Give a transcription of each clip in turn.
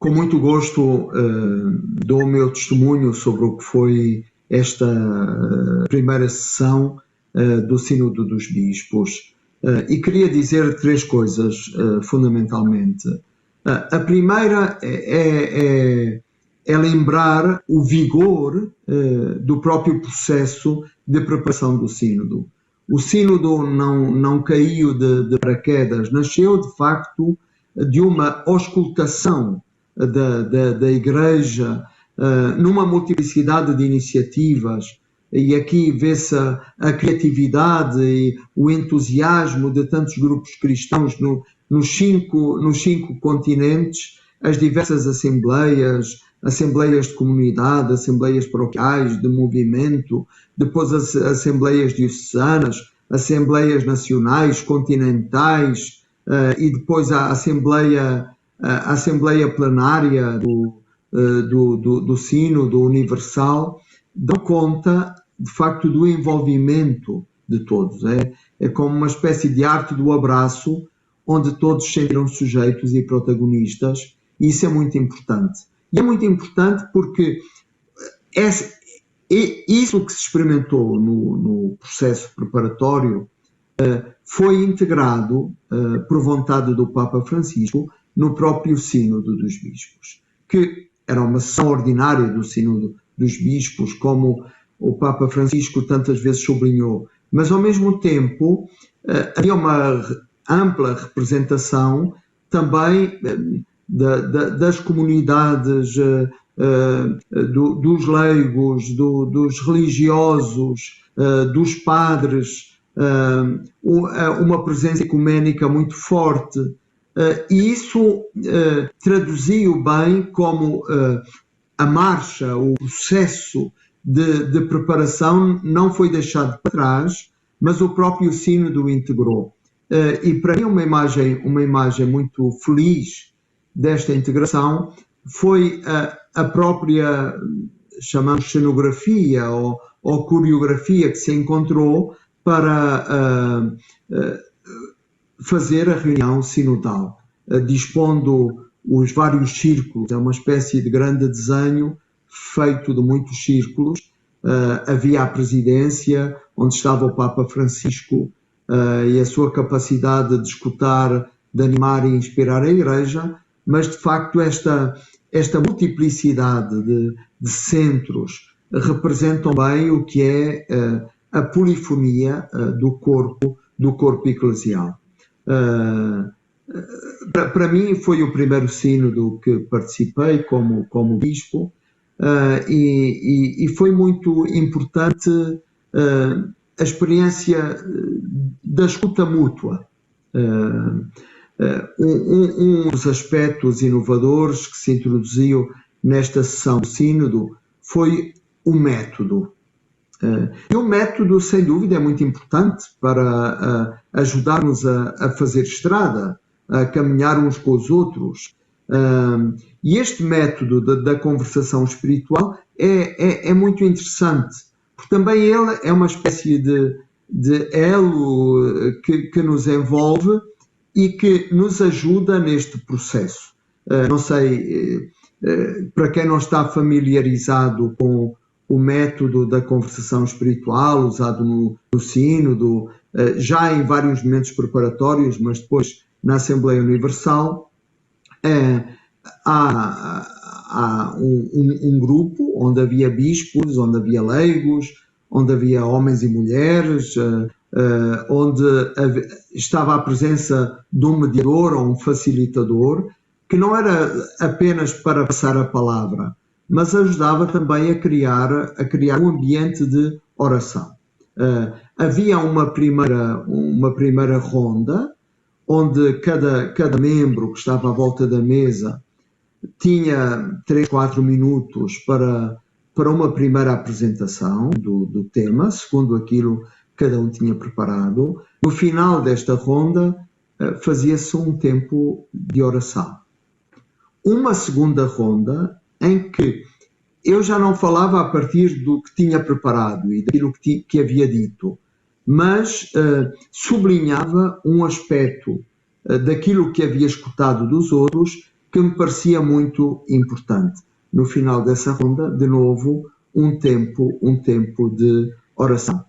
Com muito gosto dou o meu testemunho sobre o que foi esta primeira sessão do Sínodo dos Bispos. E queria dizer três coisas, fundamentalmente. A primeira é lembrar o vigor do próprio processo de preparação do Sínodo. O Sínodo não caiu de paraquedas, nasceu de facto de uma auscultação da Igreja numa multiplicidade de iniciativas, e aqui vê-se a criatividade e o entusiasmo de tantos grupos cristãos nos cinco continentes, as diversas assembleias de comunidade, assembleias paroquiais, de movimento, depois as assembleias diocesanas, assembleias nacionais, continentais, e depois a assembleia plenária do Sínodo Universal, dão conta, de facto, do envolvimento de todos. É como uma espécie de arte do abraço, onde todos se sentiram sujeitos e protagonistas, e isso é muito importante. E é muito importante porque isso que se experimentou no processo preparatório foi integrado, por vontade do Papa Francisco, no próprio Sínodo dos Bispos, que era uma sessão ordinária do Sínodo dos Bispos, como o Papa Francisco tantas vezes sublinhou, mas ao mesmo tempo havia uma ampla representação também das comunidades, dos leigos, dos religiosos, dos padres, uma presença ecuménica muito forte, e isso traduziu bem como a marcha, o processo de preparação não foi deixado para trás, mas o próprio Sínodo o integrou. E para mim uma imagem muito feliz desta integração foi a própria, chamamos cenografia ou coreografia que se encontrou para fazer a reunião sinodal, dispondo os vários círculos. É uma espécie de grande desenho feito de muitos círculos. Havia a presidência, onde estava o Papa Francisco, e a sua capacidade de escutar, de animar e inspirar a Igreja, mas de facto esta multiplicidade de centros representam bem o que é a polifonia do corpo eclesial. Para mim foi o primeiro sínodo que participei como bispo, e foi muito importante a experiência da escuta mútua. Um dos aspectos inovadores que se introduziu nesta sessão do sínodo foi o método. E o método, sem dúvida, é muito importante para ajudar-nos a fazer estrada, a caminhar uns com os outros. E este método da conversação espiritual é muito interessante, porque também ele é uma espécie de elo que nos envolve e que nos ajuda neste processo. Não sei, para quem não está familiarizado com o método da conversação espiritual usado no sínodo, já em vários momentos preparatórios, mas depois na Assembleia Universal, há um grupo onde havia bispos, onde havia leigos, onde havia homens e mulheres, onde estava a presença de um mediador ou um facilitador, que não era apenas para passar a palavra, mas ajudava também a criar um ambiente de oração. Havia uma primeira ronda, onde cada membro que estava à volta da mesa tinha 3-4 minutos para uma primeira apresentação do tema, segundo aquilo que cada um tinha preparado. No final desta ronda, fazia-se um tempo de oração. Uma segunda ronda em que eu já não falava a partir do que tinha preparado e daquilo que havia dito, mas sublinhava um aspecto daquilo que havia escutado dos outros que me parecia muito importante. No final dessa ronda, de novo, um tempo de oração.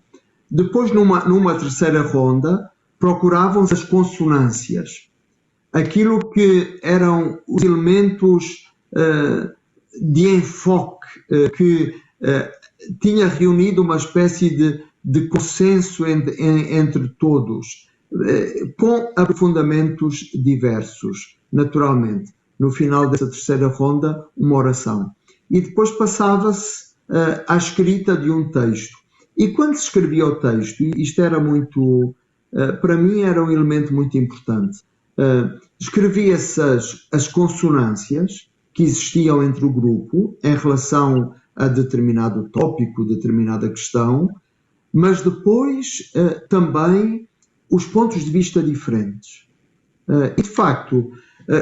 Depois, numa terceira ronda, procuravam-se as consonâncias, aquilo que eram os elementos de enfoque que tinha reunido uma espécie de consenso entre todos, com aprofundamentos diversos, naturalmente. No final dessa terceira ronda, uma oração. E depois passava-se à escrita de um texto. E quando se escrevia o texto, isto era muito, para mim era um elemento muito importante, escrevia-se as consonâncias que existiam entre o grupo em relação a determinado tópico, determinada questão, mas depois também os pontos de vista diferentes. E, de facto,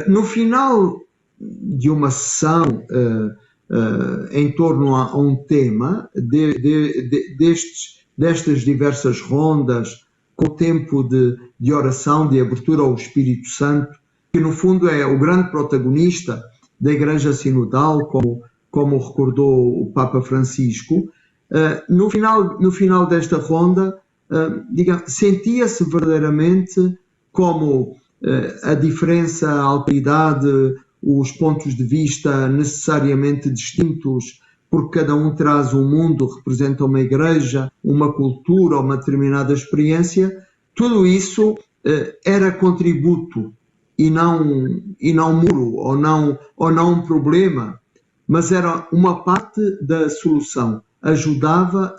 no final de uma sessão em torno a um tema, destas diversas rondas, com o tempo de oração, de abertura ao Espírito Santo, que no fundo é o grande protagonista da Igreja Sinodal, como recordou o Papa Francisco, no final desta ronda, sentia-se verdadeiramente como a diferença, a alteridade, os pontos de vista necessariamente distintos, porque cada um traz um mundo, representa uma igreja, uma cultura, uma determinada experiência. Tudo isso era contributo e não muro, ou não um problema, mas era uma parte da solução. Ajudava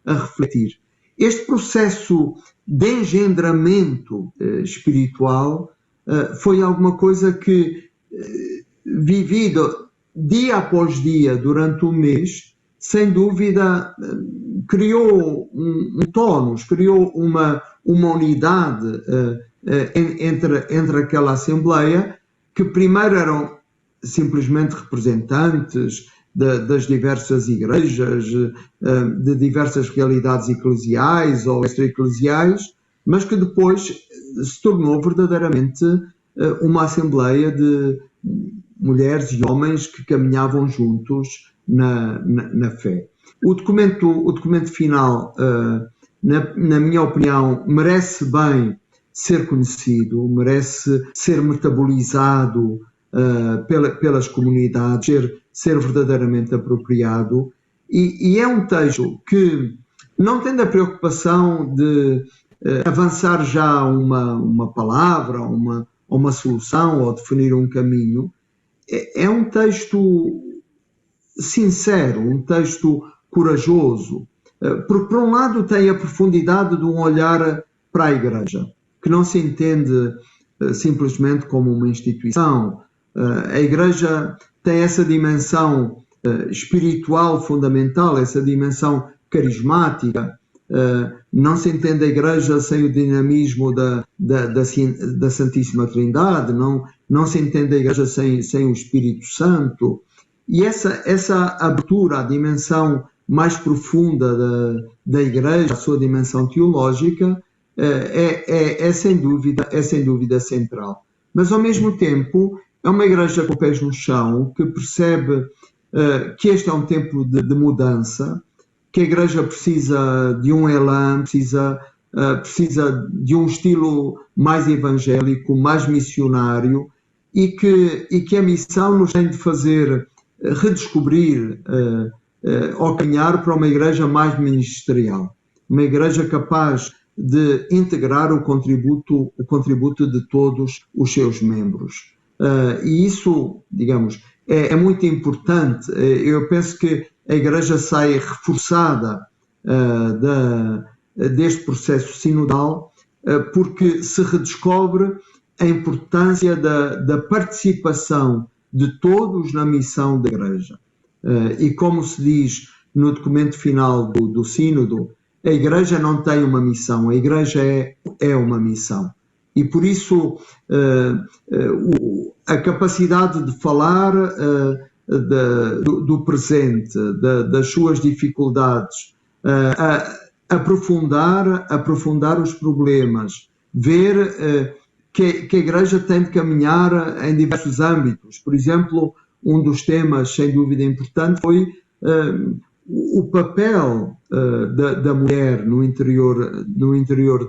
a refletir. Este processo de engendramento espiritual foi alguma coisa que, vivido dia após dia durante um mês, sem dúvida criou um tónus, criou uma unidade entre aquela Assembleia, que primeiro eram simplesmente representantes das diversas igrejas, de diversas realidades eclesiais ou extra-eclesiais, mas que depois se tornou verdadeiramente uma assembleia de mulheres e homens que caminhavam juntos na fé. O documento final, na minha opinião, merece bem ser conhecido, merece ser metabolizado pelas comunidades, ser verdadeiramente apropriado, e é um texto que, não tendo a preocupação de avançar já uma palavra, uma solução ou definir um caminho, é um texto sincero, um texto corajoso, porque por um lado tem a profundidade de um olhar para a Igreja, que não se entende simplesmente como uma instituição. A Igreja tem essa dimensão espiritual fundamental, essa dimensão carismática. Não se entende a Igreja sem o dinamismo da Santíssima Trindade, não se entende a Igreja sem o Espírito Santo. E essa abertura à dimensão mais profunda da Igreja, a sua dimensão teológica, é sem dúvida central. Mas, ao mesmo tempo, é uma igreja com pés no chão, que percebe que este é um tempo de mudança, que a igreja precisa de um elan, precisa de um estilo mais evangélico, mais missionário, e que a missão nos tem de fazer redescobrir ou caminhar para uma igreja mais ministerial, uma igreja capaz de integrar o contributo de todos os seus membros. E isso, digamos, é muito importante. Eu penso que a Igreja sai reforçada deste processo sinodal, porque se redescobre a importância da participação de todos na missão da Igreja. E como se diz no documento final do Sínodo, a Igreja não tem uma missão, a Igreja é uma missão. E por isso a capacidade de falar do presente, das suas dificuldades, aprofundar os problemas, ver que a Igreja tem de caminhar em diversos âmbitos. Por exemplo, um dos temas, sem dúvida importante, foi o papel da mulher no interior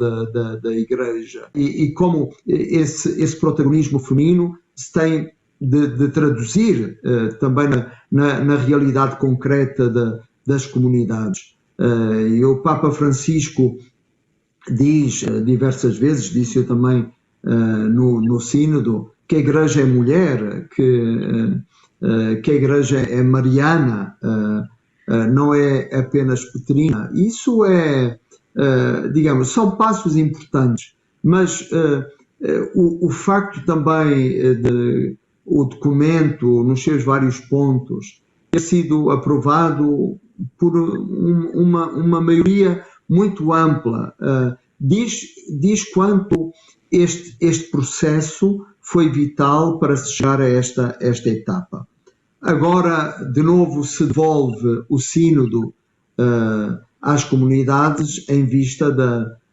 da Igreja e como esse protagonismo feminino se tem de traduzir também na realidade concreta das comunidades. E o Papa Francisco diz diversas vezes, disse eu também no Sínodo, que a Igreja é mulher, que a Igreja é mariana, não é apenas petrina. Isso digamos, são passos importantes, mas o facto também de o documento, nos seus vários pontos, ter sido aprovado por uma maioria muito ampla, diz quanto este processo foi vital para se chegar a esta etapa. Agora, de novo, se devolve o sínodo às comunidades em vista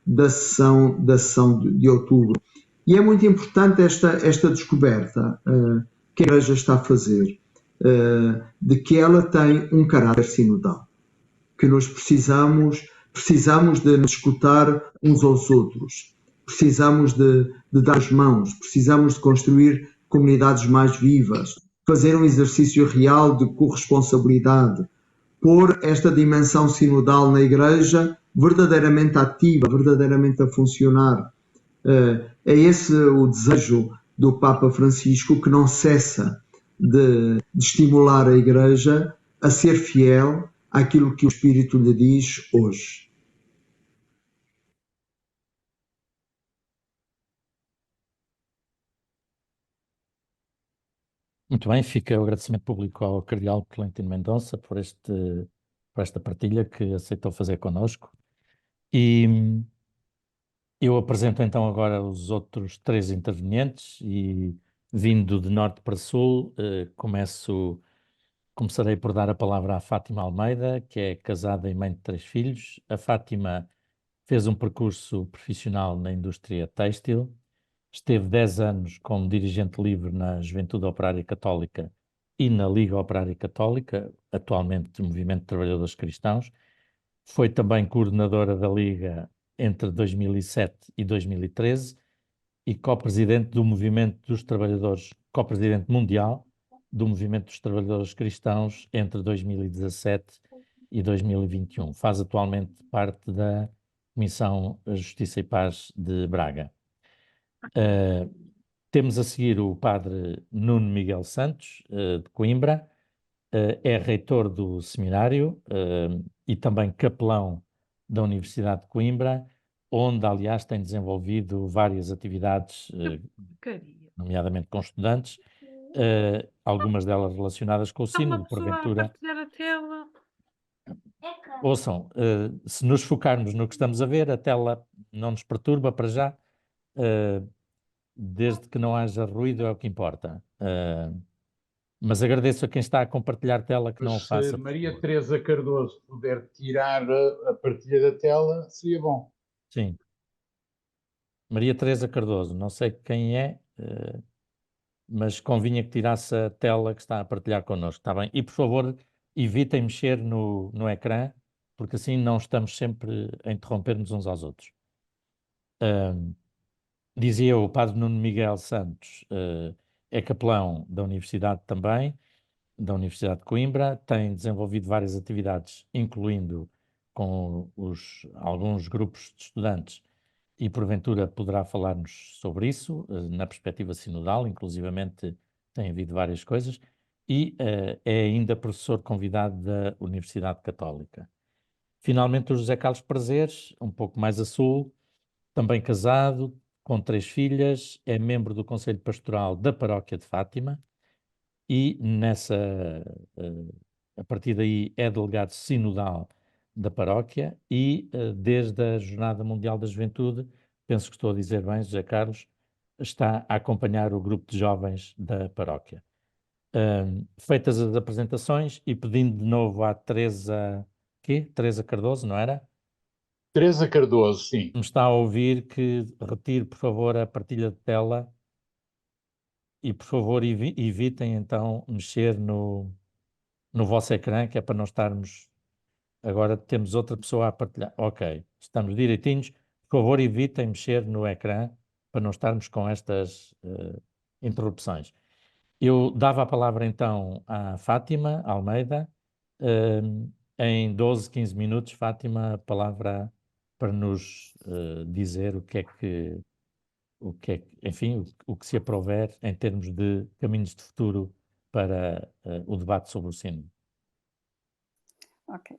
da sessão de outubro. E é muito importante esta descoberta que a Igreja está a fazer, de que ela tem um caráter sinodal, que nós precisamos de nos escutar uns aos outros, precisamos de dar as mãos, precisamos de construir comunidades mais vivas, fazer um exercício real de corresponsabilidade, pôr esta dimensão sinodal na Igreja verdadeiramente ativa, verdadeiramente a funcionar. É esse o desejo do Papa Francisco, que não cessa de estimular a Igreja a ser fiel àquilo que o Espírito lhe diz hoje. Muito bem, fica o agradecimento público ao Cardeal Clementino Mendonça por esta partilha que aceitou fazer connosco. E eu apresento então agora os outros 3 intervenientes e, vindo de norte para sul, começarei por dar a palavra à Fátima Almeida, que é casada e mãe de 3 filhos. A Fátima fez um percurso profissional na indústria têxtil, esteve 10 anos como dirigente livre na Juventude Operária Católica e na Liga Operária Católica, atualmente Movimento de Trabalhadores Cristãos. Foi também coordenadora da Liga entre 2007 e 2013 e co-presidente do Movimento dos Trabalhadores, co-presidente mundial do Movimento dos Trabalhadores Cristãos entre 2017 e 2021. Faz atualmente parte da Comissão Justiça e Paz de Braga. Temos a seguir o padre Nuno Miguel Santos, de Coimbra, é reitor do seminário e também capelão da Universidade de Coimbra, onde, aliás, tem desenvolvido várias atividades, nomeadamente com estudantes, algumas delas relacionadas com o sínodo, porventura. Ouçam, se nos focarmos no que estamos a ver, a tela não nos perturba para já, desde que não haja ruído é o que importa. Mas agradeço a quem está a compartilhar tela que não o faça. Se Maria Teresa Cardoso puder tirar a partilha da tela, seria bom. Sim. Maria Teresa Cardoso, não sei quem é, mas convinha que tirasse a tela que está a partilhar connosco, está bem? E, por favor, evitem mexer no ecrã, porque assim não estamos sempre a interromper-nos uns aos outros. Dizia o padre Nuno Miguel Santos, é capelão da Universidade também, da Universidade de Coimbra, tem desenvolvido várias atividades, incluindo com alguns grupos de estudantes, e porventura poderá falar-nos sobre isso, na perspectiva sinodal, inclusivamente tem havido várias coisas, e é ainda professor convidado da Universidade Católica. Finalmente o José Carlos Prazeres, um pouco mais a sul, também casado, com 3 filhas, é membro do Conselho Pastoral da Paróquia de Fátima, e a partir daí é delegado sinodal da paróquia e desde a Jornada Mundial da Juventude, penso que estou a dizer bem, José Carlos, está a acompanhar o grupo de jovens da paróquia. Feitas as apresentações e pedindo de novo à Teresa Cardoso, não era? Teresa Cardoso, sim. Me está a ouvir, que retire, por favor, a partilha de tela e, por favor, evitem então mexer no vosso ecrã, que é para não estarmos... Agora temos outra pessoa a partilhar. Ok, estamos direitinhos. Por favor, evitem mexer no ecrã para não estarmos com estas interrupções. Eu dava a palavra então à Fátima Almeida. Em 12, 15 minutos, Fátima, a palavra para nos dizer enfim, o que se aprouver em termos de caminhos de futuro para o debate sobre o sino. Ok.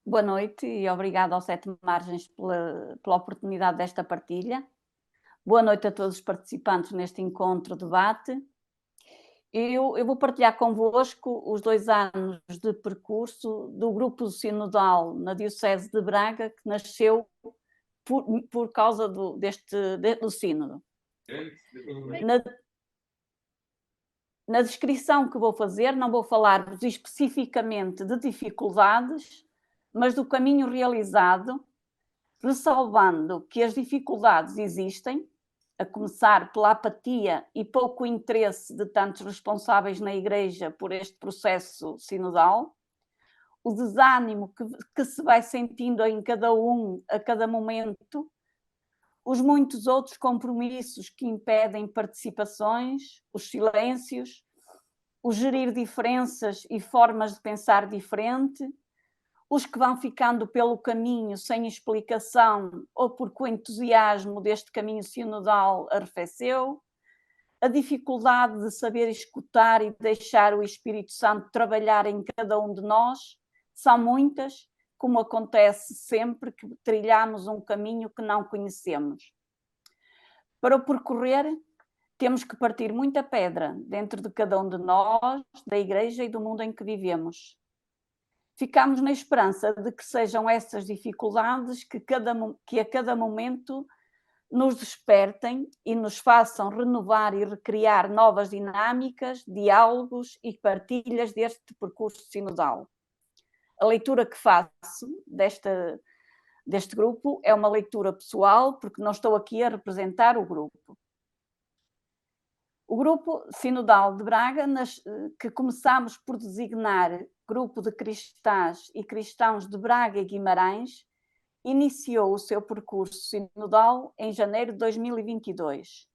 Boa noite e obrigado ao Sete Margens pela oportunidade desta partilha. Boa noite a todos os participantes neste encontro-debate. Eu vou partilhar convosco os 2 anos de percurso do Grupo Sinodal na Diocese de Braga, que nasceu por causa do sínodo. Na descrição que vou fazer, não vou falar especificamente de dificuldades, mas do caminho realizado, ressalvando que as dificuldades existem, a começar pela apatia e pouco interesse de tantos responsáveis na Igreja por este processo sinodal, o desânimo que se vai sentindo em cada um, a cada momento, os muitos outros compromissos que impedem participações, os silêncios, o gerir diferenças e formas de pensar diferente, os que vão ficando pelo caminho sem explicação ou porque o entusiasmo deste caminho sinodal arrefeceu, a dificuldade de saber escutar e deixar o Espírito Santo trabalhar em cada um de nós, são muitas, como acontece sempre que trilhamos um caminho que não conhecemos. Para o percorrer, temos que partir muita pedra dentro de cada um de nós, da Igreja e do mundo em que vivemos. Ficamos na esperança de que sejam essas dificuldades que a cada momento nos despertem e nos façam renovar e recriar novas dinâmicas, diálogos e partilhas deste percurso sinodal. A leitura que faço deste grupo é uma leitura pessoal, porque não estou aqui a representar o grupo. O Grupo Sinodal de Braga, que começámos por designar Grupo de Cristãs e Cristãos de Braga e Guimarães, iniciou o seu percurso sinodal em janeiro de 2022.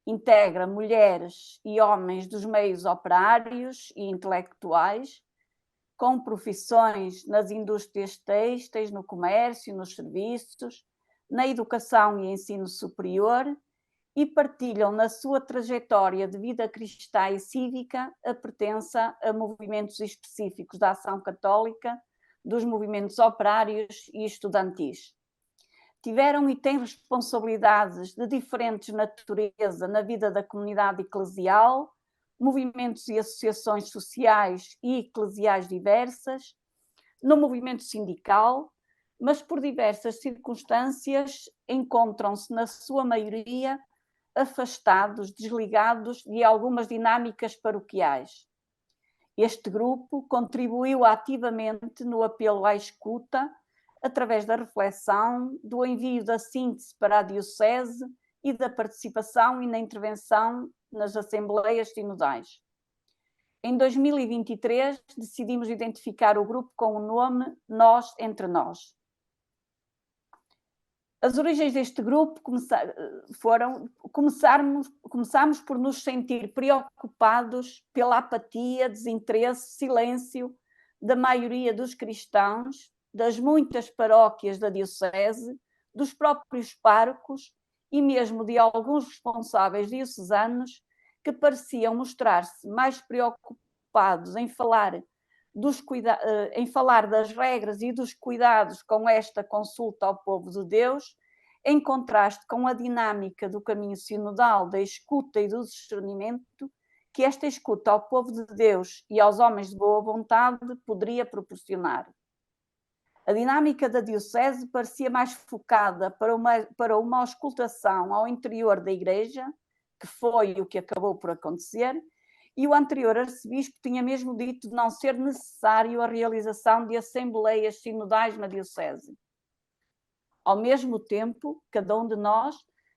Integra mulheres e homens dos meios operários e intelectuais, com profissões nas indústrias têxteis, no comércio, nos serviços, na educação e ensino superior, e partilham na sua trajetória de vida cristã e cívica a pertença a movimentos específicos da ação católica, dos movimentos operários e estudantis. Tiveram e têm responsabilidades de diferentes natureza na vida da comunidade eclesial, movimentos e associações sociais e eclesiais diversas, no movimento sindical, mas por diversas circunstâncias encontram-se, na sua maioria, afastados, desligados de algumas dinâmicas paroquiais. Este grupo contribuiu ativamente no apelo à escuta, através da reflexão, do envio da síntese para a Diocese e da participação e na intervenção nas assembleias sinodais. Em 2023, decidimos identificar o grupo com o nome Nós Entre Nós. As origens deste grupo começámos por nos sentir preocupados pela apatia, desinteresse, silêncio da maioria dos cristãos, das muitas paróquias da Diocese, dos próprios párocos e mesmo de alguns responsáveis diocesanos que pareciam mostrar-se mais preocupados em falar das regras e dos cuidados com esta consulta ao povo de Deus, em contraste com a dinâmica do caminho sinodal, da escuta e do discernimento, que esta escuta ao povo de Deus e aos homens de boa vontade poderia proporcionar. A dinâmica da Diocese parecia mais focada para uma auscultação ao interior da Igreja, que foi o que acabou por acontecer, e o anterior arcebispo tinha mesmo dito de não ser necessário a realização de assembleias sinodais na Diocese. Ao mesmo tempo, cada um de nós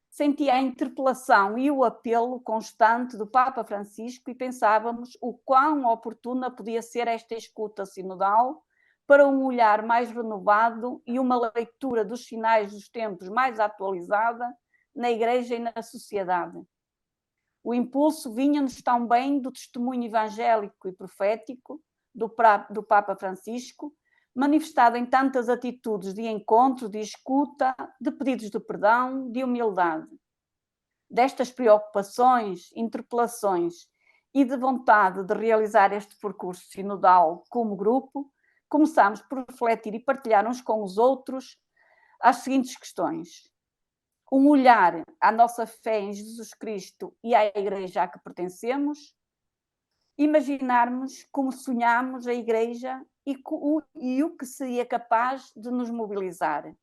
sentia a interpelação e o apelo constante do Papa Francisco e pensávamos o quão oportuna podia ser esta escuta sinodal para um olhar mais renovado e uma leitura dos sinais dos tempos mais atualizada na Igreja e na sociedade. O impulso vinha-nos também do testemunho evangélico e profético do Papa Francisco, manifestado em tantas atitudes de encontro, de escuta, de pedidos de perdão, de humildade. Destas preocupações, interpelações e de vontade de realizar este percurso sinodal como grupo, começámos por refletir e partilhar uns com os outros as seguintes questões. Um olhar à nossa fé em Jesus Cristo e à Igreja a que pertencemos, imaginarmos como sonhamos a Igreja e o que seria capaz de nos mobilizar.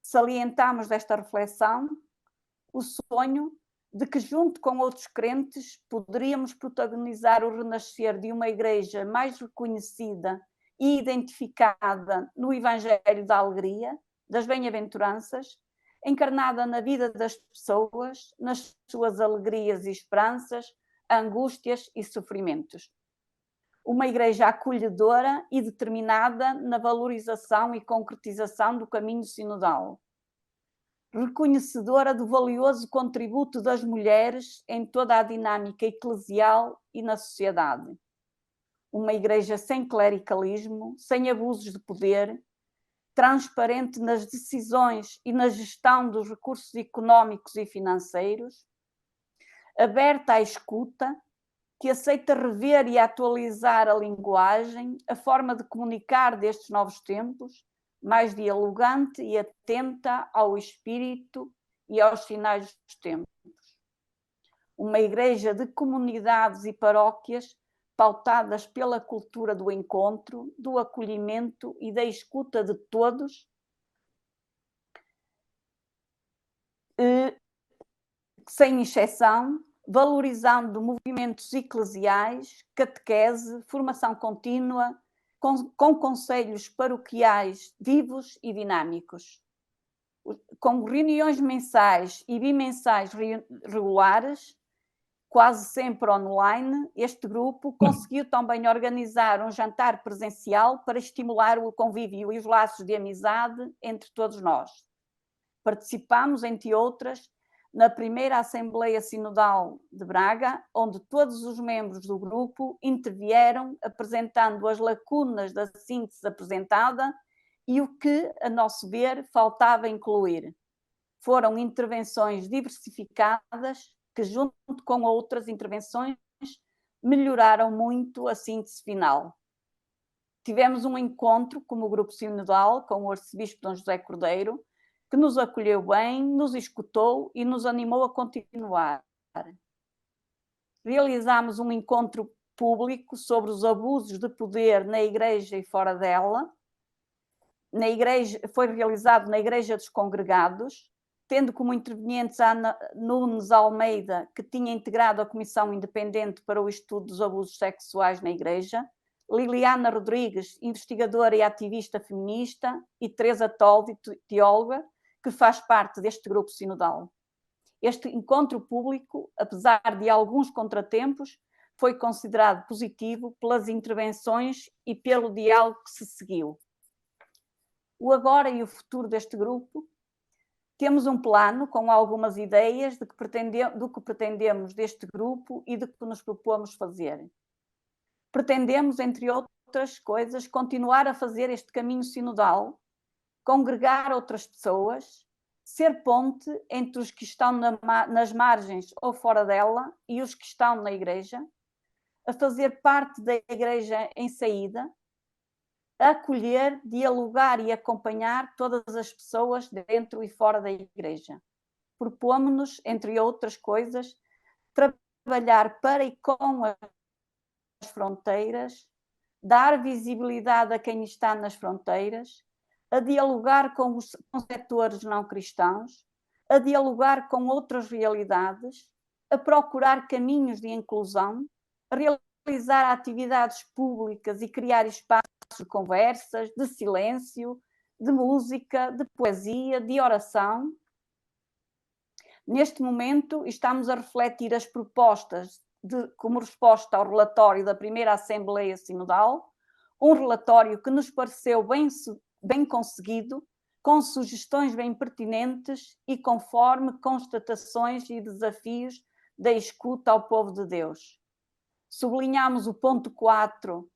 Salientamos desta reflexão o sonho de que, junto com outros crentes, poderíamos protagonizar o renascer de uma Igreja mais reconhecida e identificada no Evangelho da Alegria, das Bem-aventuranças, encarnada na vida das pessoas, nas suas alegrias e esperanças, angústias e sofrimentos. Uma Igreja acolhedora e determinada na valorização e concretização do caminho sinodal. Reconhecedora do valioso contributo das mulheres em toda a dinâmica eclesial e na sociedade. Uma Igreja sem clericalismo, sem abusos de poder, transparente nas decisões e na gestão dos recursos económicos e financeiros, aberta à escuta, que aceita rever e atualizar a linguagem, a forma de comunicar destes novos tempos, mais dialogante e atenta ao espírito e aos sinais dos tempos. Uma Igreja de comunidades e paróquias pautadas pela cultura do encontro, do acolhimento e da escuta de todos, sem exceção, valorizando movimentos eclesiais, catequese, formação contínua, com conselhos paroquiais vivos e dinâmicos. Com reuniões mensais e bimensais regulares, quase sempre online, este grupo conseguiu também organizar um jantar presencial para estimular o convívio e os laços de amizade entre todos nós. Participámos, entre outras, na primeira Assembleia Sinodal de Braga, onde todos os membros do grupo intervieram apresentando as lacunas da síntese apresentada e o que, a nosso ver, faltava incluir. Foram intervenções diversificadas que, junto com outras intervenções, melhoraram muito a síntese final. Tivemos um encontro como grupo sinodal com o arcebispo Dom José Cordeiro, que nos acolheu bem, nos escutou e nos animou a continuar. Realizámos um encontro público sobre os abusos de poder na Igreja e fora dela. Foi realizado na Igreja dos Congregados, tendo como intervenientes Ana Nunes Almeida, que tinha integrado a Comissão Independente para o Estudo dos Abusos Sexuais na Igreja, Liliana Rodrigues, investigadora e ativista feminista, e Teresa Toldi, teóloga, que faz parte deste grupo sinodal. Este encontro público, apesar de alguns contratempos, foi considerado positivo pelas intervenções e pelo diálogo que se seguiu. O agora e o futuro deste grupo. Temos um plano com algumas ideias do que pretendemos deste grupo e do que nos propomos fazer. Pretendemos, entre outras coisas, continuar a fazer este caminho sinodal, congregar outras pessoas, ser ponte entre os que estão nas margens ou fora dela e os que estão na Igreja, a fazer parte da Igreja em saída, a acolher, dialogar e acompanhar todas as pessoas dentro e fora da Igreja. Propomos-nos, entre outras coisas, trabalhar para e com as fronteiras, dar visibilidade a quem está nas fronteiras, a dialogar com os setores não cristãos, a dialogar com outras realidades, a procurar caminhos de inclusão, a realizar atividades públicas e criar espaços de conversas, de silêncio, de música, de poesia, de oração. Neste momento, estamos a refletir as propostas como resposta ao relatório da primeira Assembleia Sinodal, um relatório que nos pareceu bem conseguido, com sugestões bem pertinentes e conforme constatações e desafios da escuta ao povo de Deus. Sublinhamos o ponto 4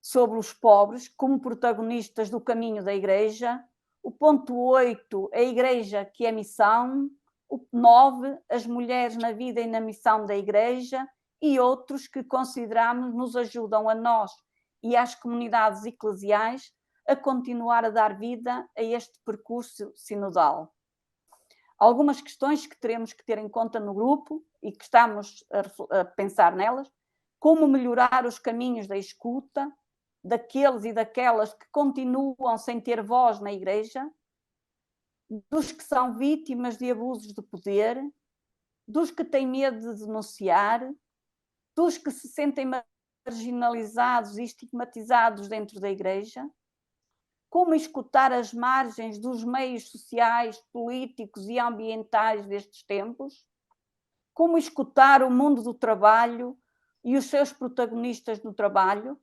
sobre os pobres como protagonistas do caminho da Igreja, o ponto 8, a Igreja que é missão, o 9, as mulheres na vida e na missão da Igreja, e outros que consideramos nos ajudam a nós e às comunidades eclesiais a continuar a dar vida a este percurso sinodal. Algumas questões que teremos que ter em conta no grupo e que estamos a pensar nelas: como melhorar os caminhos da escuta daqueles e daquelas que continuam sem ter voz na Igreja, dos que são vítimas de abusos de poder, dos que têm medo de denunciar, dos que se sentem marginalizados e estigmatizados dentro da Igreja, como escutar as margens dos meios sociais, políticos e ambientais destes tempos, como escutar o mundo do trabalho e os seus protagonistas no trabalho,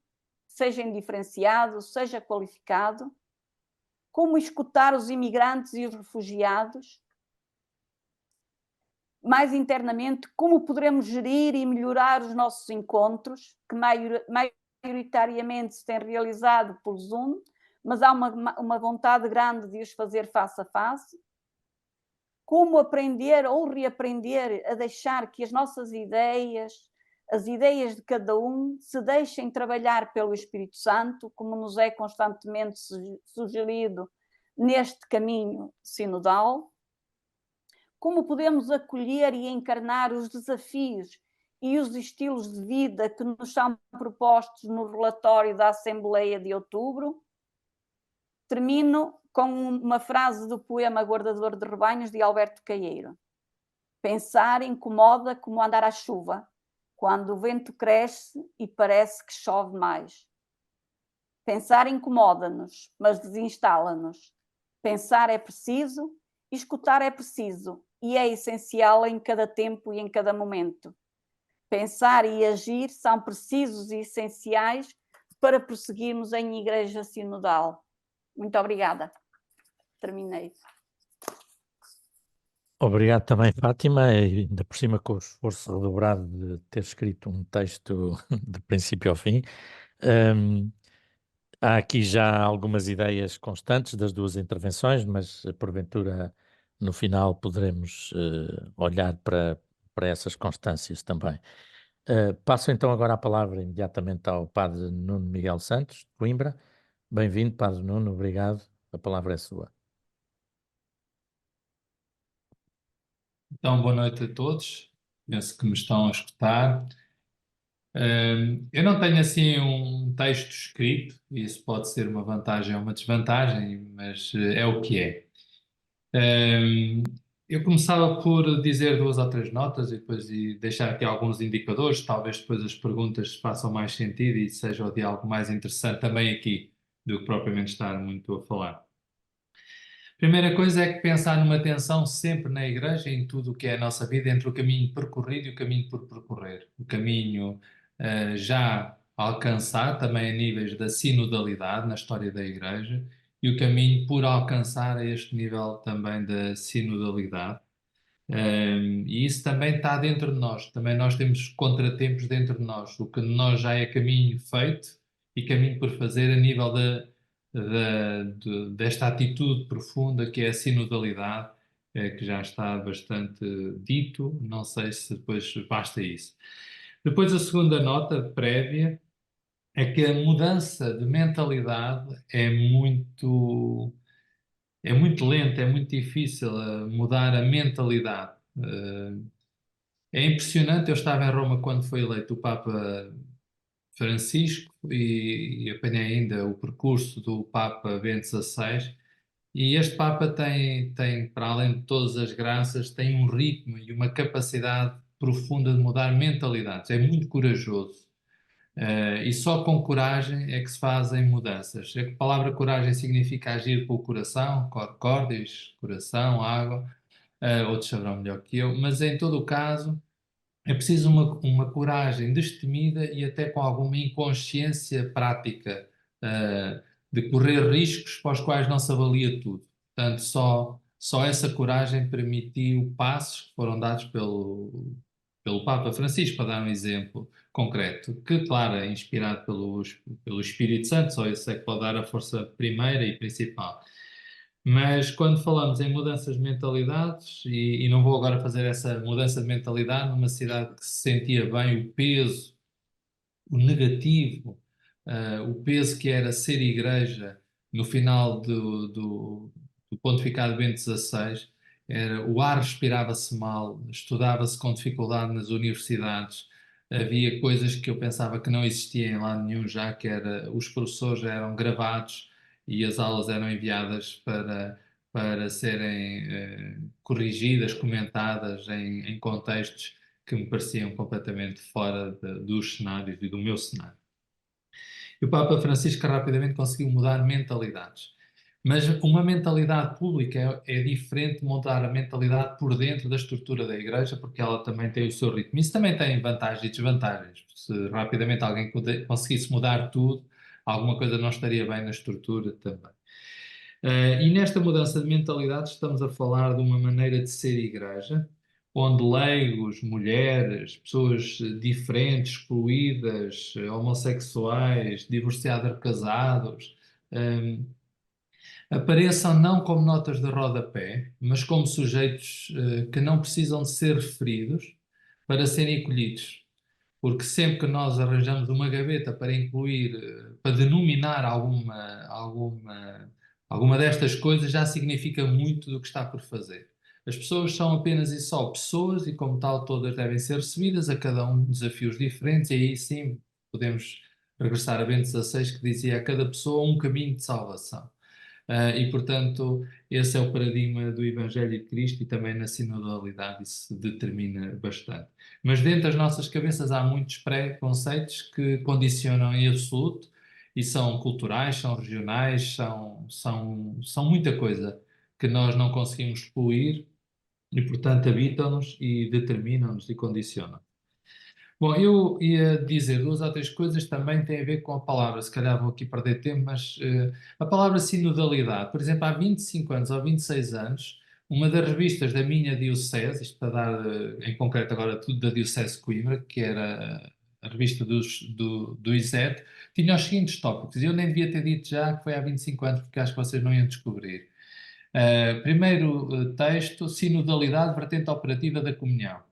seja indiferenciado, seja qualificado, como escutar os imigrantes e os refugiados. Mais internamente, como poderemos gerir e melhorar os nossos encontros, que maioritariamente se têm realizado por Zoom, mas há uma vontade grande de os fazer face a face. Como aprender ou reaprender a deixar que as nossas ideias, as ideias de cada um, se deixem trabalhar pelo Espírito Santo, como nos é constantemente sugerido neste caminho sinodal. Como podemos acolher e encarnar os desafios e os estilos de vida que nos são propostos no relatório da Assembleia de outubro. Termino com uma frase do poema Guardador de Rebanhos, de Alberto Caeiro. Pensar incomoda como andar à chuva, quando o vento cresce e parece que chove mais. Pensar incomoda-nos, mas desinstala-nos. Pensar é preciso, escutar é preciso, e é essencial em cada tempo e em cada momento. Pensar e agir são precisos e essenciais para prosseguirmos em Igreja Sinodal. Muito obrigada. Terminei. Obrigado também, Fátima, e ainda por cima com o esforço redobrado de ter escrito um texto de princípio ao fim. Há aqui já algumas ideias constantes das duas intervenções, mas porventura no final poderemos olhar para essas constâncias também. Passo então agora a palavra imediatamente ao Padre Nuno Miguel Santos, de Coimbra. Bem-vindo, Padre Nuno, obrigado. A palavra é sua. Então, boa noite a todos. Penso que me estão a escutar. Eu não tenho assim um texto escrito, isso pode ser uma vantagem ou uma desvantagem, mas é o que é. Eu começava por dizer 2 ou 3 notas e depois deixar aqui alguns indicadores, talvez depois as perguntas façam mais sentido e seja o diálogo mais interessante também aqui do que propriamente estar muito a falar. Primeira coisa é que pensar numa tensão sempre na Igreja, em tudo o que é a nossa vida, entre o caminho percorrido e o caminho por percorrer. O caminho já alcançado também a níveis da sinodalidade na história da Igreja e o caminho por alcançar a este nível também da sinodalidade. E isso também está dentro de nós. Também nós temos contratempos dentro de nós. O que nós já é caminho feito e caminho por fazer a nível desta atitude profunda que é a sinodalidade, que já está bastante dito. Não sei se depois basta isso. Depois a segunda nota prévia é que a mudança de mentalidade é muito lenta, é muito difícil mudar a mentalidade. É impressionante, eu estava em Roma quando foi eleito o Papa Francisco e apanhei ainda o percurso do Papa Bento XVI, e este Papa tem, para além de todas as graças, tem um ritmo e uma capacidade profunda de mudar mentalidades. É muito corajoso. E só com coragem é que se fazem mudanças. A palavra coragem significa agir com o coração, cordis, coração, água, outros saberão melhor que eu, mas em todo o caso é preciso uma coragem destemida e até com alguma inconsciência prática, de correr riscos para os quais não se avalia tudo. Portanto, só essa coragem permitiu passos que foram dados pelo Papa Francisco, para dar um exemplo concreto, que, claro, é inspirado pelo Espírito Santo, só esse é que pode dar a força primeira e principal. Mas quando falamos em mudanças de mentalidades, e não vou agora fazer essa mudança de mentalidade numa cidade que se sentia bem o peso, o negativo, o peso que era ser igreja no final do pontificado de Bento XVI, o ar respirava-se mal, estudava-se com dificuldade nas universidades, havia coisas que eu pensava que não existiam em lado nenhum, já que os professores eram gravados e as aulas eram enviadas para serem corrigidas, comentadas em contextos que me pareciam completamente fora dos cenários e do meu cenário. E o Papa Francisco rapidamente conseguiu mudar mentalidades. Mas uma mentalidade pública é diferente de mudar a mentalidade por dentro da estrutura da Igreja, porque ela também tem o seu ritmo. Isso também tem vantagens e desvantagens. Se rapidamente alguém conseguisse mudar tudo, alguma coisa não estaria bem na estrutura também. E nesta mudança de mentalidade estamos a falar de uma maneira de ser Igreja, onde leigos, mulheres, pessoas diferentes, excluídas, homossexuais, divorciados ou casados, apareçam não como notas de rodapé, mas como sujeitos que não precisam de ser referidos para serem acolhidos. Porque sempre que nós arranjamos uma gaveta para incluir, para denominar alguma destas coisas, já significa muito do que está por fazer. As pessoas são apenas e só pessoas e, como tal, todas devem ser recebidas, a cada um desafios diferentes, e aí sim podemos regressar a Bento XVI, que dizia a cada pessoa um caminho de salvação. E, portanto, esse é o paradigma do Evangelho de Cristo, e também na sinodalidade isso se determina bastante. Mas dentro das nossas cabeças há muitos pré-conceitos que condicionam em absoluto, e são culturais, são regionais, são muita coisa que nós não conseguimos excluir e, portanto, habitam-nos e determinam-nos e condicionam. Bom, eu ia dizer duas ou três coisas também têm a ver com a palavra, se calhar vou aqui perder tempo, mas a palavra sinodalidade, por exemplo, há 25 anos ou 26 anos, uma das revistas da minha diocese, isto para dar em concreto agora tudo da Diocese de Coimbra, que era a revista do ISET, tinha os seguintes tópicos, e eu nem devia ter dito já que foi há 25 anos, porque acho que vocês não iam descobrir. Primeiro texto, sinodalidade, vertente operativa da comunhão.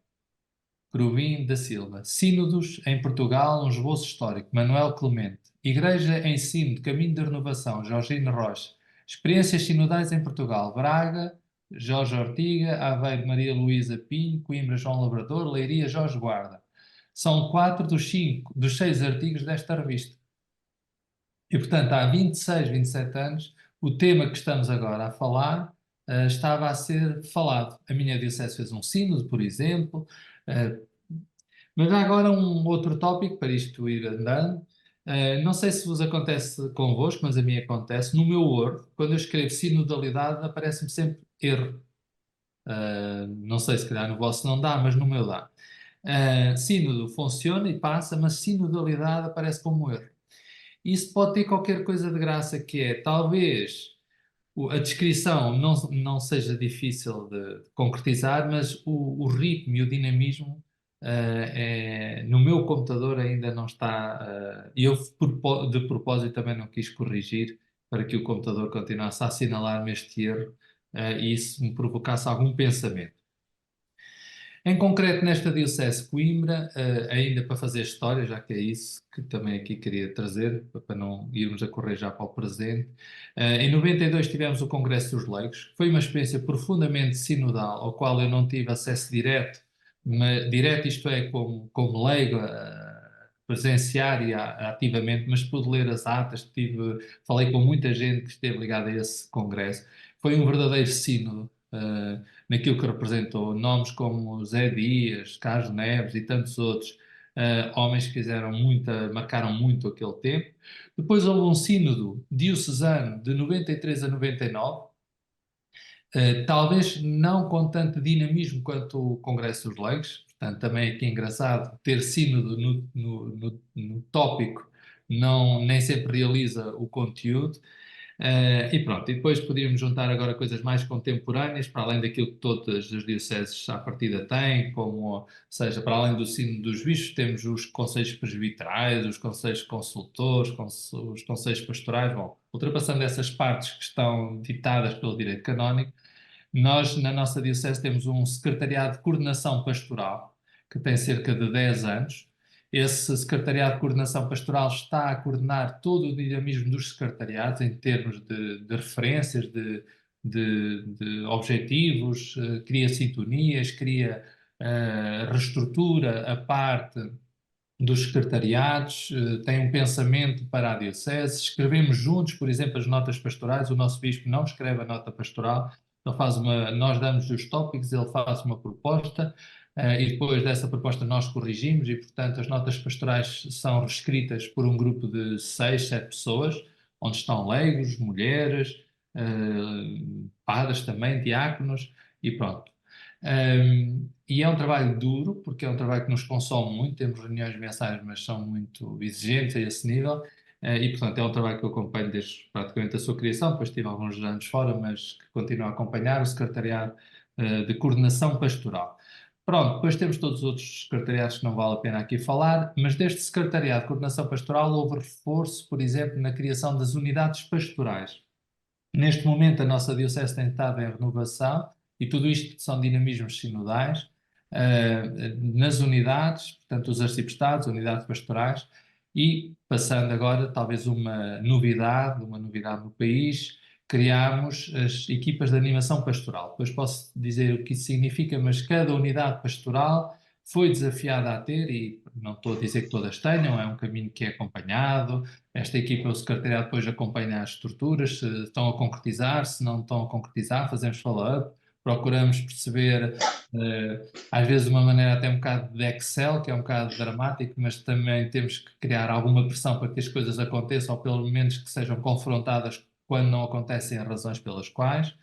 Crovim da Silva. Sínodos em Portugal, um esboço histórico. Manuel Clemente. Igreja em Sino, de Caminho de Renovação. Jorginho Rocha. Experiências sinodais em Portugal. Braga, Jorge Ortiga. Aveiro, Maria Luísa Pinho. Coimbra, João Labrador. Leiria, Jorge Guarda. São 4 dos 6 artigos desta revista. E, portanto, há 26, 27 anos, o tema que estamos agora a falar estava a ser falado. A minha diocese fez um sínodo, por exemplo, mas há agora um outro tópico para isto ir andando. Não sei se vos acontece convosco, mas a mim acontece. No meu Word, quando eu escrevo sinodalidade, aparece-me sempre erro. Não sei, se calhar no vosso não dá, mas no meu dá. Sínodo funciona e passa, mas sinodalidade aparece como erro. Isso pode ter qualquer coisa de graça, que é, talvez, a descrição não seja difícil de concretizar, mas o ritmo e o dinamismo no meu computador ainda não está. E eu, de propósito, também não quis corrigir para que o computador continuasse a assinalar-me este erro e isso me provocasse algum pensamento. Em concreto, nesta Diocese de Coimbra, ainda para fazer história, já que é isso que também aqui queria trazer, para não irmos a correr já para o presente, em 92 tivemos o Congresso dos Leigos, que foi uma experiência profundamente sinodal, ao qual eu não tive acesso direto, isto é, como leigo, presenciar e ativamente, mas pude ler as atas, falei com muita gente que esteve ligada a esse congresso. Foi um verdadeiro sínodo. Naquilo que representou nomes como Zé Dias, Carlos Neves e tantos outros, homens que fizeram marcaram muito aquele tempo. Depois houve um sínodo diocesano de 93 a 99, talvez não com tanto dinamismo quanto o Congresso dos Leigos, portanto também aqui é engraçado ter sínodo no tópico, nem sempre realiza o conteúdo. E pronto, e depois podíamos juntar agora coisas mais contemporâneas, para além daquilo que todas as dioceses à partida têm, como seja, para além do sínodo dos bispos, temos os conselhos presbiterais, os conselhos consultores, os conselhos pastorais. Bom, ultrapassando essas partes que estão ditadas pelo direito canónico, nós na nossa diocese temos um secretariado de coordenação pastoral, que tem cerca de 10 anos. Esse secretariado de coordenação pastoral está a coordenar todo o dinamismo dos secretariados em termos de referências, de objetivos, cria sintonias, reestrutura a parte dos secretariados, tem um pensamento para a diocese. Escrevemos juntos, por exemplo, as notas pastorais. O nosso bispo não escreve a nota pastoral, nós damos os tópicos, ele faz uma proposta, e depois dessa proposta nós corrigimos, e portanto as notas pastorais são reescritas por um grupo de 6, 7 pessoas, onde estão leigos, mulheres, padres também, diáconos, e pronto. E é um trabalho duro, porque é um trabalho que nos consome muito, temos reuniões mensais, mas são muito exigentes a esse nível, e portanto é um trabalho que eu acompanho desde praticamente a sua criação. Depois tive alguns anos fora, mas que continuo a acompanhar o secretariado de coordenação pastoral. Pronto, depois temos todos os outros secretariados que não vale a pena aqui falar, mas deste secretariado de coordenação pastoral houve reforço, por exemplo, na criação das unidades pastorais. Neste momento a nossa diocese tem estado em renovação, e tudo isto são dinamismos sinodais, nas unidades, portanto os arciprestados, unidades pastorais, e passando agora talvez uma novidade no país, criámos as equipas de animação pastoral. Depois posso dizer o que isso significa, mas cada unidade pastoral foi desafiada a ter, e não estou a dizer que todas tenham, é um caminho que é acompanhado. Esta equipa, o secretariado, depois acompanha as estruturas, se estão a concretizar, se não estão a concretizar, fazemos follow-up, procuramos perceber, às vezes de uma maneira até um bocado de Excel, que é um bocado dramático, mas também temos que criar alguma pressão para que as coisas aconteçam, ou pelo menos que sejam confrontadas quando não acontecem as razões pelas quais.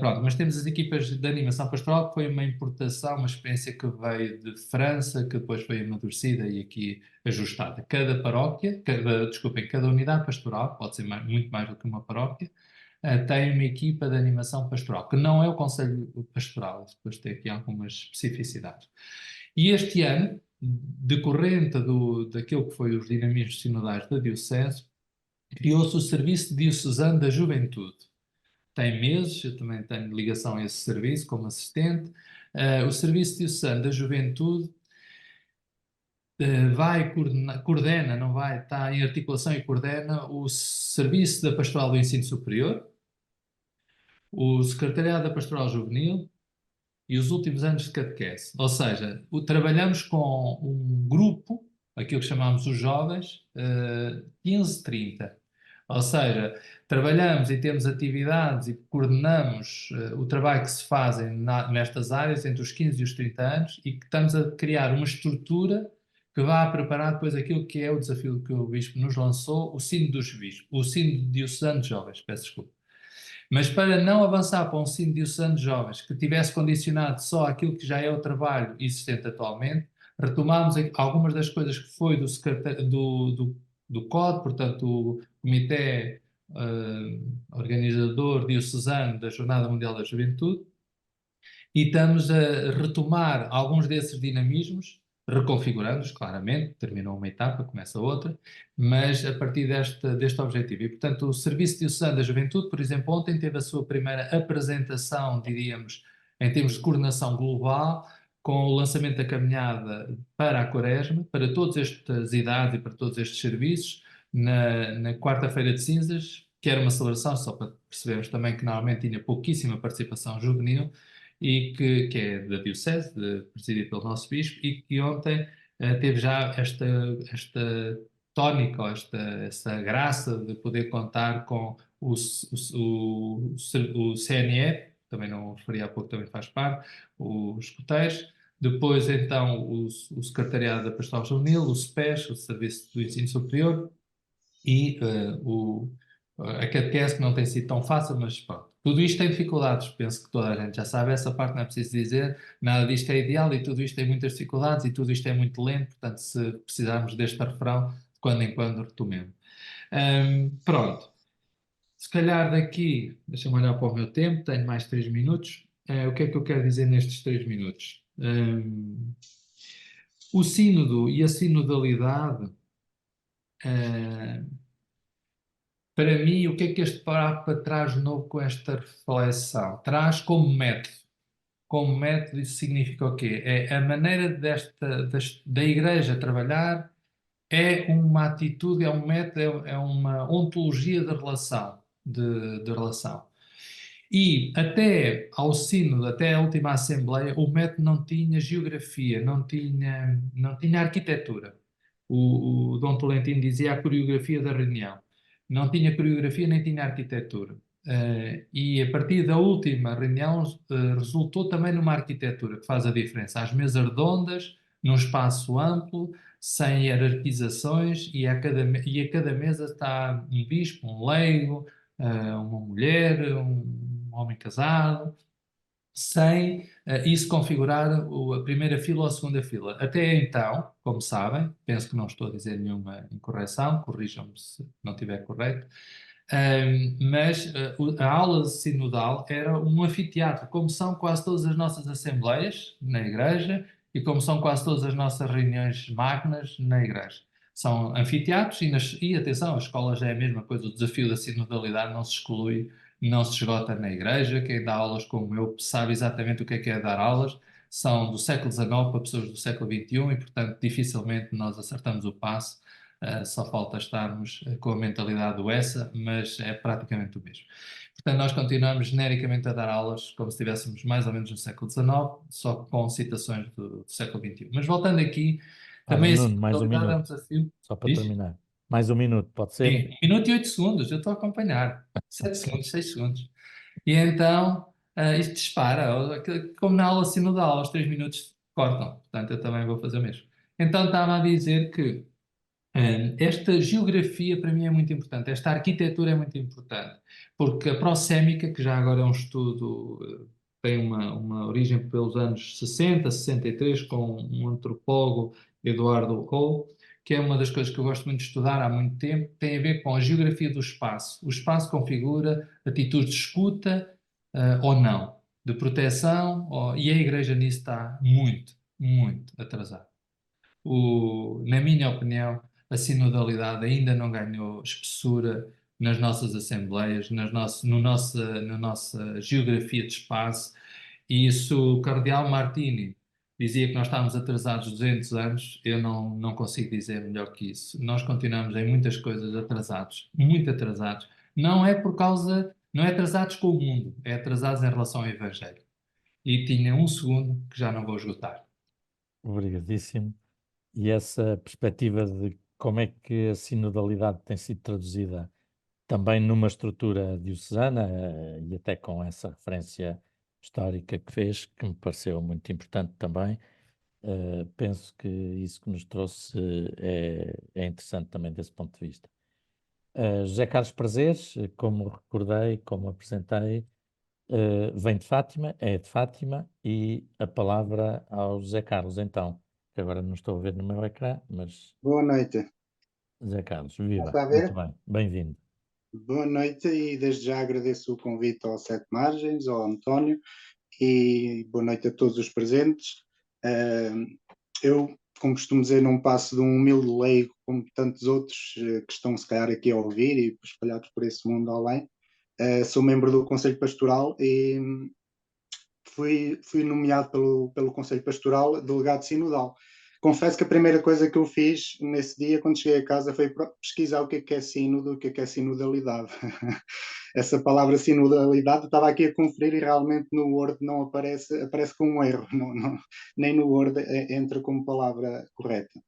Pronto, mas temos as equipas de animação pastoral, que foi uma importação, uma experiência que veio de França, que depois foi amadurecida e aqui ajustada. Cada paróquia, cada unidade pastoral, pode ser muito mais do que uma paróquia, tem uma equipa de animação pastoral, que não é o Conselho Pastoral, depois tem aqui algumas especificidades. E este ano, decorrente daquilo que foi os dinamismos sinodais da Diocese, criou-se o Serviço Diocesano da Juventude. Tem meses, eu também tenho ligação a esse serviço como assistente. O Serviço Diocesano da Juventude está em articulação e coordena o Serviço da Pastoral do Ensino Superior, o Secretariado da Pastoral Juvenil e os últimos anos de catequese. Ou seja, trabalhamos com um grupo, aquilo que chamamos os jovens, 15-30. Ou seja, trabalhamos e temos atividades e coordenamos o trabalho que se fazem nestas áreas entre os 15 e os 30 anos, e que estamos a criar uma estrutura que vá preparar depois aquilo que é o desafio que o Bispo nos lançou, o Sínodo dos Bispos, o Sínodo Diocesano de Jovens, peço desculpa. Mas para não avançar para um Sínodo Diocesano de Jovens que tivesse condicionado só aquilo que já é o trabalho existente atualmente, retomámos algumas das coisas que foi do COD, portanto o Comitê Organizador Diocesano da Jornada Mundial da Juventude, e estamos a retomar alguns desses dinamismos, reconfigurando-os, claramente, terminou uma etapa, começa outra, mas a partir deste objetivo. E, portanto, o Serviço Diocesano da Juventude, por exemplo, ontem teve a sua primeira apresentação, diríamos, em termos de coordenação global, com o lançamento da caminhada para a Quaresma, para todas estas idades e para todos estes serviços, na quarta-feira de cinzas, que era uma celebração, só para percebermos também que normalmente tinha pouquíssima participação juvenil, e que é da Diocese, presidida pelo nosso Bispo, e que ontem teve já esta tónica, ou essa graça de poder contar com o CNE, também não referi há pouco, também faz parte, os escuteiros, Depois, então, o Secretariado da Pastoral Juvenil, o SPES, o Serviço do Ensino Superior, e a catequese, que não tem sido tão fácil, mas pronto. Tudo isto tem dificuldades, penso que toda a gente já sabe, essa parte não é preciso dizer, nada disto é ideal e tudo isto tem muitas dificuldades e tudo isto é muito lento, portanto, se precisarmos deste refrão, de quando em quando retomemos. Pronto. Se calhar daqui, deixa-me olhar para o meu tempo, tenho mais 3 minutos. O que é que eu quero dizer nestes 3 minutos? O sínodo e a sinodalidade, para mim, o que é que este Papa traz de novo com esta reflexão? Traz como método. Como método, isso significa o quê? É a maneira da Igreja trabalhar, é uma atitude, é um método, é uma ontologia de relação. De relação. E até ao sínodo, até à última Assembleia, o método não tinha geografia, não tinha arquitetura. O Dom Tolentino dizia a coreografia da reunião. Não tinha coreografia nem tinha arquitetura. E a partir da última reunião resultou também numa arquitetura que faz a diferença. As mesas redondas, num espaço amplo, sem hierarquizações, e a cada mesa está um bispo, um leigo, uma mulher, um homem casado, sem isso configurar a primeira fila ou a segunda fila. Até então, como sabem, penso que não estou a dizer nenhuma incorreção, corrijam-me se não estiver correto, mas a aula sinodal era um anfiteatro, como são quase todas as nossas assembleias na igreja e como são quase todas as nossas reuniões magnas na igreja. São anfiteatros e atenção, a escola já é a mesma coisa, o desafio da sinodalidade não se exclui, não se esgota na igreja. Quem dá aulas como eu sabe exatamente o que é dar aulas. São do século XIX para pessoas do século XXI e, portanto, dificilmente nós acertamos o passo. Só falta estarmos com a mentalidade do ESSA, mas é praticamente o mesmo. Portanto, nós continuamos genericamente a dar aulas como se estivéssemos mais ou menos no século XIX, só com citações do século XXI. Mas voltando aqui, também a Nuno, mais um sinodalidade é um minuto, desafio. só para Diz? terminar. Mais um minuto, pode ser? Sim, 1 minuto e 8 segundos, eu estou a acompanhar. 7 segundos, 6 segundos. E então, isto dispara, como na aula sinodal, aos 3 minutos cortam. Portanto, eu também vou fazer o mesmo. Então, estava a dizer que esta geografia para mim é muito importante, esta arquitetura é muito importante, porque a prosémica, que já agora é um estudo, tem uma origem pelos anos 60, 63, com um antropólogo, Eduardo Hall, que é uma das coisas que eu gosto muito de estudar há muito tempo, tem a ver com a geografia do espaço. O espaço configura atitudes de escuta ou não, de proteção, e a Igreja nisso está muito, muito atrasada. Na minha opinião, a sinodalidade ainda não ganhou espessura nas nossas assembleias, na nossa geografia de espaço. E se o Cardeal Martini dizia que nós estávamos atrasados 200 anos, eu não consigo dizer melhor que isso. Nós continuamos em muitas coisas atrasados, muito atrasados. Não é atrasados com o mundo, é atrasados em relação ao Evangelho. E tinha 1 segundo que já não vou esgotar. Obrigadíssimo. E essa perspectiva de como é que a sinodalidade tem sido traduzida também numa estrutura diocesana, e até com essa referência histórica que fez, que me pareceu muito importante também. Penso que isso que nos trouxe é interessante também desse ponto de vista. José Carlos Prazeres, como recordei, como apresentei, vem de Fátima, é de Fátima, e a palavra ao José Carlos, então, que agora não estou a ver no meu ecrã, mas Boa noite. José Carlos, viva, Está a muito ver? bem, bem-vindo. Boa noite e desde já agradeço o convite ao Sete Margens, ao António, e boa noite a todos os presentes. Eu, como costumo dizer, não passo de um humilde leigo como tantos outros que estão se calhar aqui a ouvir e espalhados por esse mundo além. Sou membro do Conselho Pastoral e fui nomeado pelo Conselho Pastoral delegado sinodal. Confesso que a primeira coisa que eu fiz nesse dia, quando cheguei a casa, foi pesquisar o que é sínodo, o que é sinodalidade. Essa palavra sinodalidade, eu estava aqui a conferir e realmente no Word não aparece com um erro, nem no Word entra como palavra correta.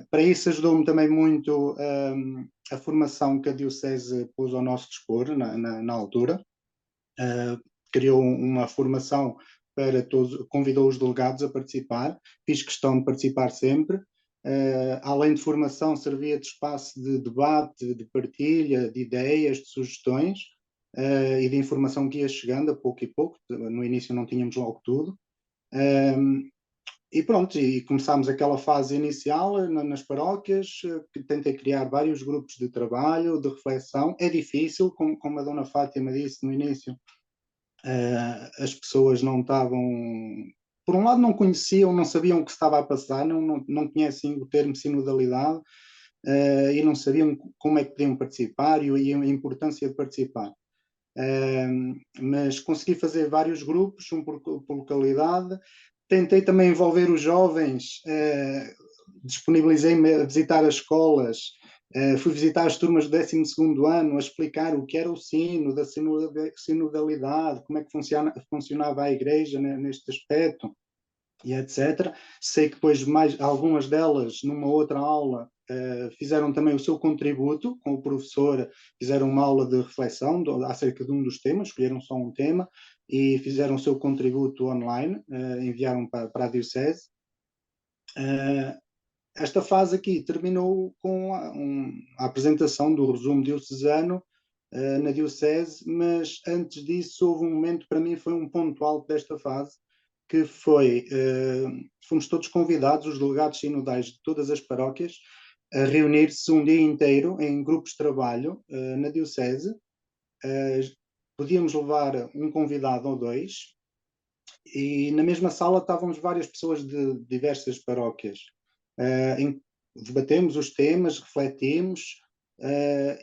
Para isso ajudou-me também muito a formação que a Diocese pôs ao nosso dispor na altura. Criou uma formação para todos, convidou os delegados a participar, fiz questão de participar sempre. Além de formação, servia de espaço de debate, de partilha, de ideias, de sugestões e de informação que ia chegando a pouco e pouco. No início não tínhamos logo tudo. E pronto, e começámos aquela fase inicial nas paróquias, que tentei criar vários grupos de trabalho, de reflexão. É difícil, como a Dona Fátima disse no início, as pessoas não estavam... Por um lado não conheciam, não sabiam o que estava a passar, não conhecem o termo sinodalidade e não sabiam como é que podiam participar e a importância de participar. Mas consegui fazer vários grupos, um por localidade. Tentei também envolver os jovens, disponibilizei-me a visitar as escolas, fui visitar as turmas do 12º ano, a explicar o que era o sino, da sinodalidade, como é que funcionava a igreja neste aspecto, e etc. Sei que depois algumas delas, numa outra aula, fizeram também o seu contributo com o professor, fizeram uma aula de reflexão acerca de um dos temas, escolheram só um tema e fizeram o seu contributo online, enviaram para a Diocese. Esta fase aqui terminou com a apresentação do resumo diocesano na Diocese, mas antes disso houve um momento, para mim foi um ponto alto desta fase, que foi, fomos todos convidados, os delegados sinodais de todas as paróquias, a reunir-se um dia inteiro em grupos de trabalho na Diocese. Podíamos levar um convidado ou dois, e na mesma sala estávamos várias pessoas de diversas paróquias. Debatemos os temas, refletimos,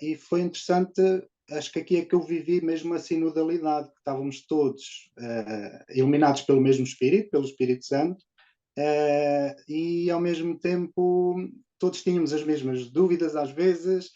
e foi interessante. Acho que aqui é que eu vivi mesmo a sinodalidade, que estávamos todos iluminados pelo mesmo Espírito, pelo Espírito Santo, e ao mesmo tempo todos tínhamos as mesmas dúvidas às vezes,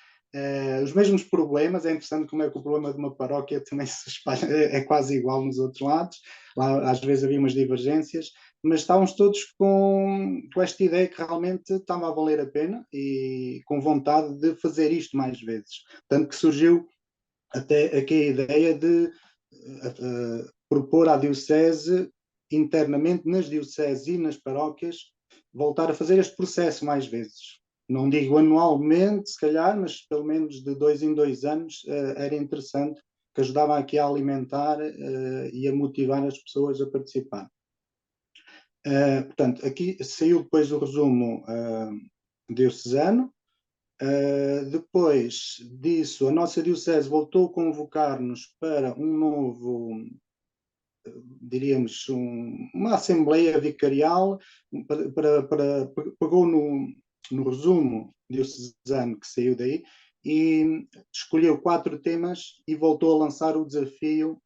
os mesmos problemas. É interessante como é que o problema de uma paróquia também se espalha, é quase igual nos outros lados. Lá às vezes havia umas divergências, mas estávamos todos com esta ideia que realmente estava a valer a pena e com vontade de fazer isto mais vezes. Tanto que surgiu até aqui a ideia de propor à Diocese, internamente nas dioceses e nas paróquias, voltar a fazer este processo mais vezes. Não digo anualmente, se calhar, mas pelo menos de 2 em 2 anos era interessante, que ajudava aqui a alimentar e a motivar as pessoas a participar. Portanto, aqui saiu depois o resumo diocesano. Depois disso, a nossa Diocese voltou a convocar-nos para um novo, diríamos, uma Assembleia Vicarial, pegou no resumo diocesano que saiu daí e escolheu 4 temas e voltou a lançar o desafio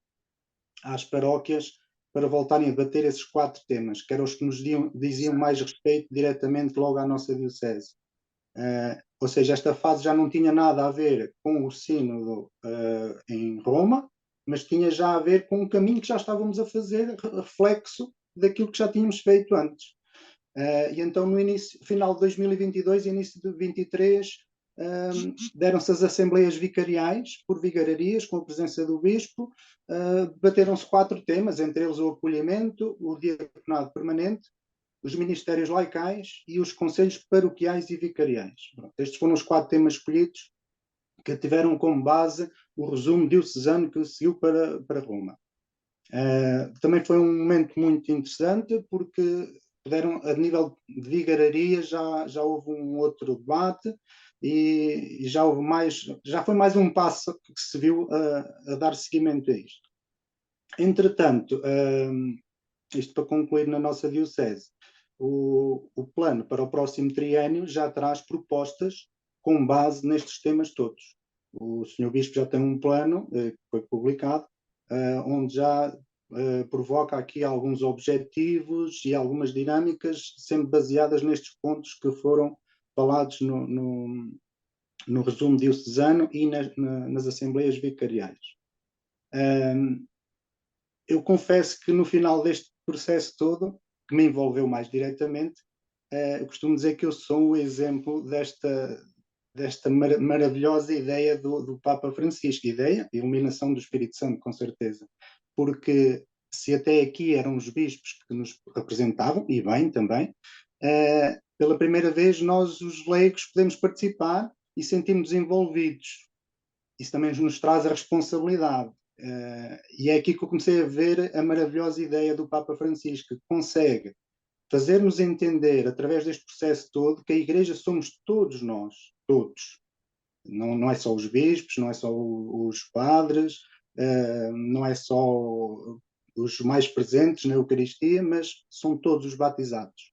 às paróquias para voltarem a debater esses 4 temas, que eram os que nos diziam mais respeito diretamente logo à nossa Diocese. Ou seja, esta fase já não tinha nada a ver com o sínodo em Roma, mas tinha já a ver com um caminho que já estávamos a fazer, reflexo daquilo que já tínhamos feito antes. E então, no final de 2022 e início de 2023, deram-se as assembleias vicariais, por vigararias, com a presença do bispo, debateram-se 4 temas, entre eles o acolhimento, o diaconado permanente, os ministérios laicais e os conselhos paroquiais e vicariais. Pronto, estes foram os 4 temas escolhidos que tiveram como base o resumo diocesano que seguiu para Roma. Também foi um momento muito interessante, porque a nível de vigararia já houve um outro debate e já foi mais um passo que se viu a dar seguimento a isto. Entretanto, isto para concluir na nossa Diocese, o plano para o próximo triênio já traz propostas com base nestes temas todos. O Sr. Bispo já tem um plano que foi publicado, onde já provoca aqui alguns objetivos e algumas dinâmicas sempre baseadas nestes pontos que foram falados no resumo diocesano e nas assembleias vicariais. Eu confesso que no final deste processo todo, que me envolveu mais diretamente, eu costumo dizer que eu sou o exemplo desta maravilhosa ideia do Papa Francisco, ideia de iluminação do Espírito Santo, com certeza, porque se até aqui eram os bispos que nos representavam, e bem também, pela primeira vez nós, os leigos, podemos participar e sentimos envolvidos. Isso também nos traz a responsabilidade. E é aqui que eu comecei a ver a maravilhosa ideia do Papa Francisco, que consegue fazer-nos entender, através deste processo todo, que a Igreja somos todos nós, todos. Não é só os bispos, não é só os padres, não é só os mais presentes na Eucaristia, mas são todos os batizados.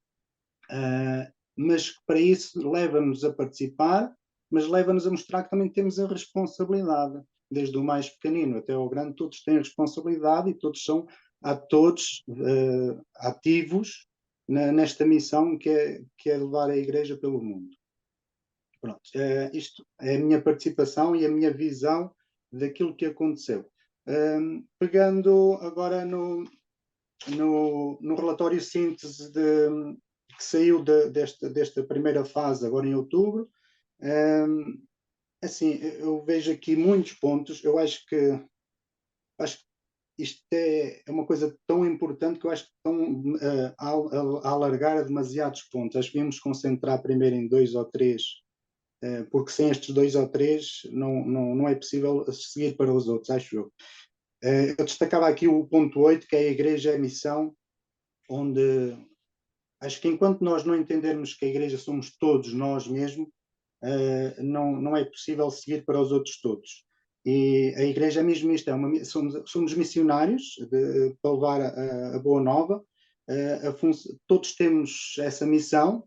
Mas para isso leva-nos a participar, mas leva-nos a mostrar que também temos a responsabilidade, desde o mais pequenino até ao grande, todos têm responsabilidade e todos são atores ativos nesta missão que é levar a Igreja pelo mundo. Pronto, isto é a minha participação e a minha visão daquilo que aconteceu. Pegando agora no relatório síntese que saiu desta primeira fase, agora em outubro, assim, eu vejo aqui muitos pontos. Eu acho que isto é uma coisa tão importante que eu acho que estão a alargar a demasiados pontos. Acho que devíamos concentrar primeiro em 2 ou 3, porque sem estes 2 ou 3 não é possível seguir para os outros, acho eu. Eu destacava aqui o ponto 8, que é a Igreja é a missão, onde acho que enquanto nós não entendermos que a Igreja somos todos nós mesmos, não é possível seguir para os outros todos. E a Igreja é mesmo isto, somos missionários para levar a Boa Nova, todos temos essa missão,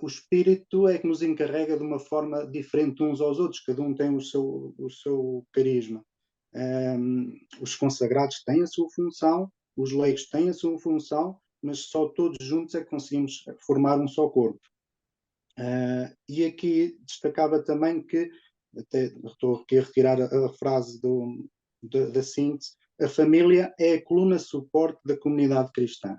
o Espírito é que nos encarrega de uma forma diferente uns aos outros, cada um tem o seu carisma. Os consagrados têm a sua função, os leigos têm a sua função, mas só todos juntos é que conseguimos formar um só corpo. E aqui destacava também que, até estou aqui a retirar a frase da síntese, a família é a coluna suporte da comunidade cristã.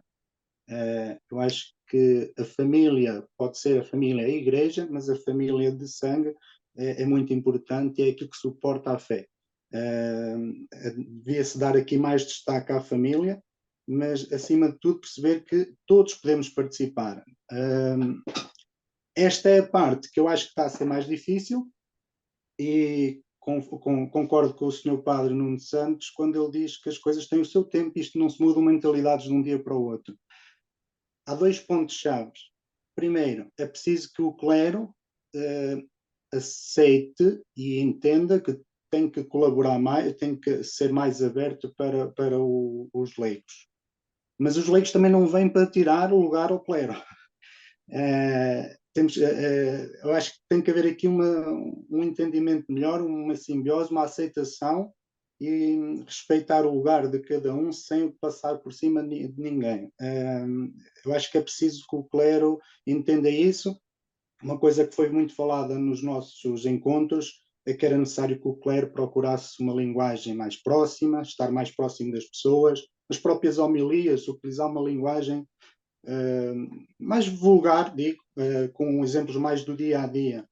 Eu acho que a família pode ser a família, a igreja, mas a família de sangue é muito importante e é aquilo que suporta a fé. Devia-se dar aqui mais destaque à família, mas acima de tudo perceber que todos podemos participar. Esta é a parte que eu acho que está a ser mais difícil e concordo com o Sr. Padre Nuno Santos quando ele diz que as coisas têm o seu tempo e isto não se muda mentalidades de um dia para o outro. Há 2 pontos-chave. Primeiro, é preciso que o clero aceite e entenda que tem que colaborar mais, tem que ser mais aberto para os leigos. Mas os leigos também não vêm para tirar o lugar ao clero. Eu acho que tem que haver aqui um entendimento melhor, uma simbiose, uma aceitação e respeitar o lugar de cada um sem passar por cima de ninguém. Eu acho que é preciso que o clero entenda isso. Uma coisa que foi muito falada nos nossos encontros é que era necessário que o clero procurasse uma linguagem mais próxima, estar mais próximo das pessoas, as próprias homilias, utilizar uma linguagem mais vulgar, digo, com exemplos mais do dia a dia.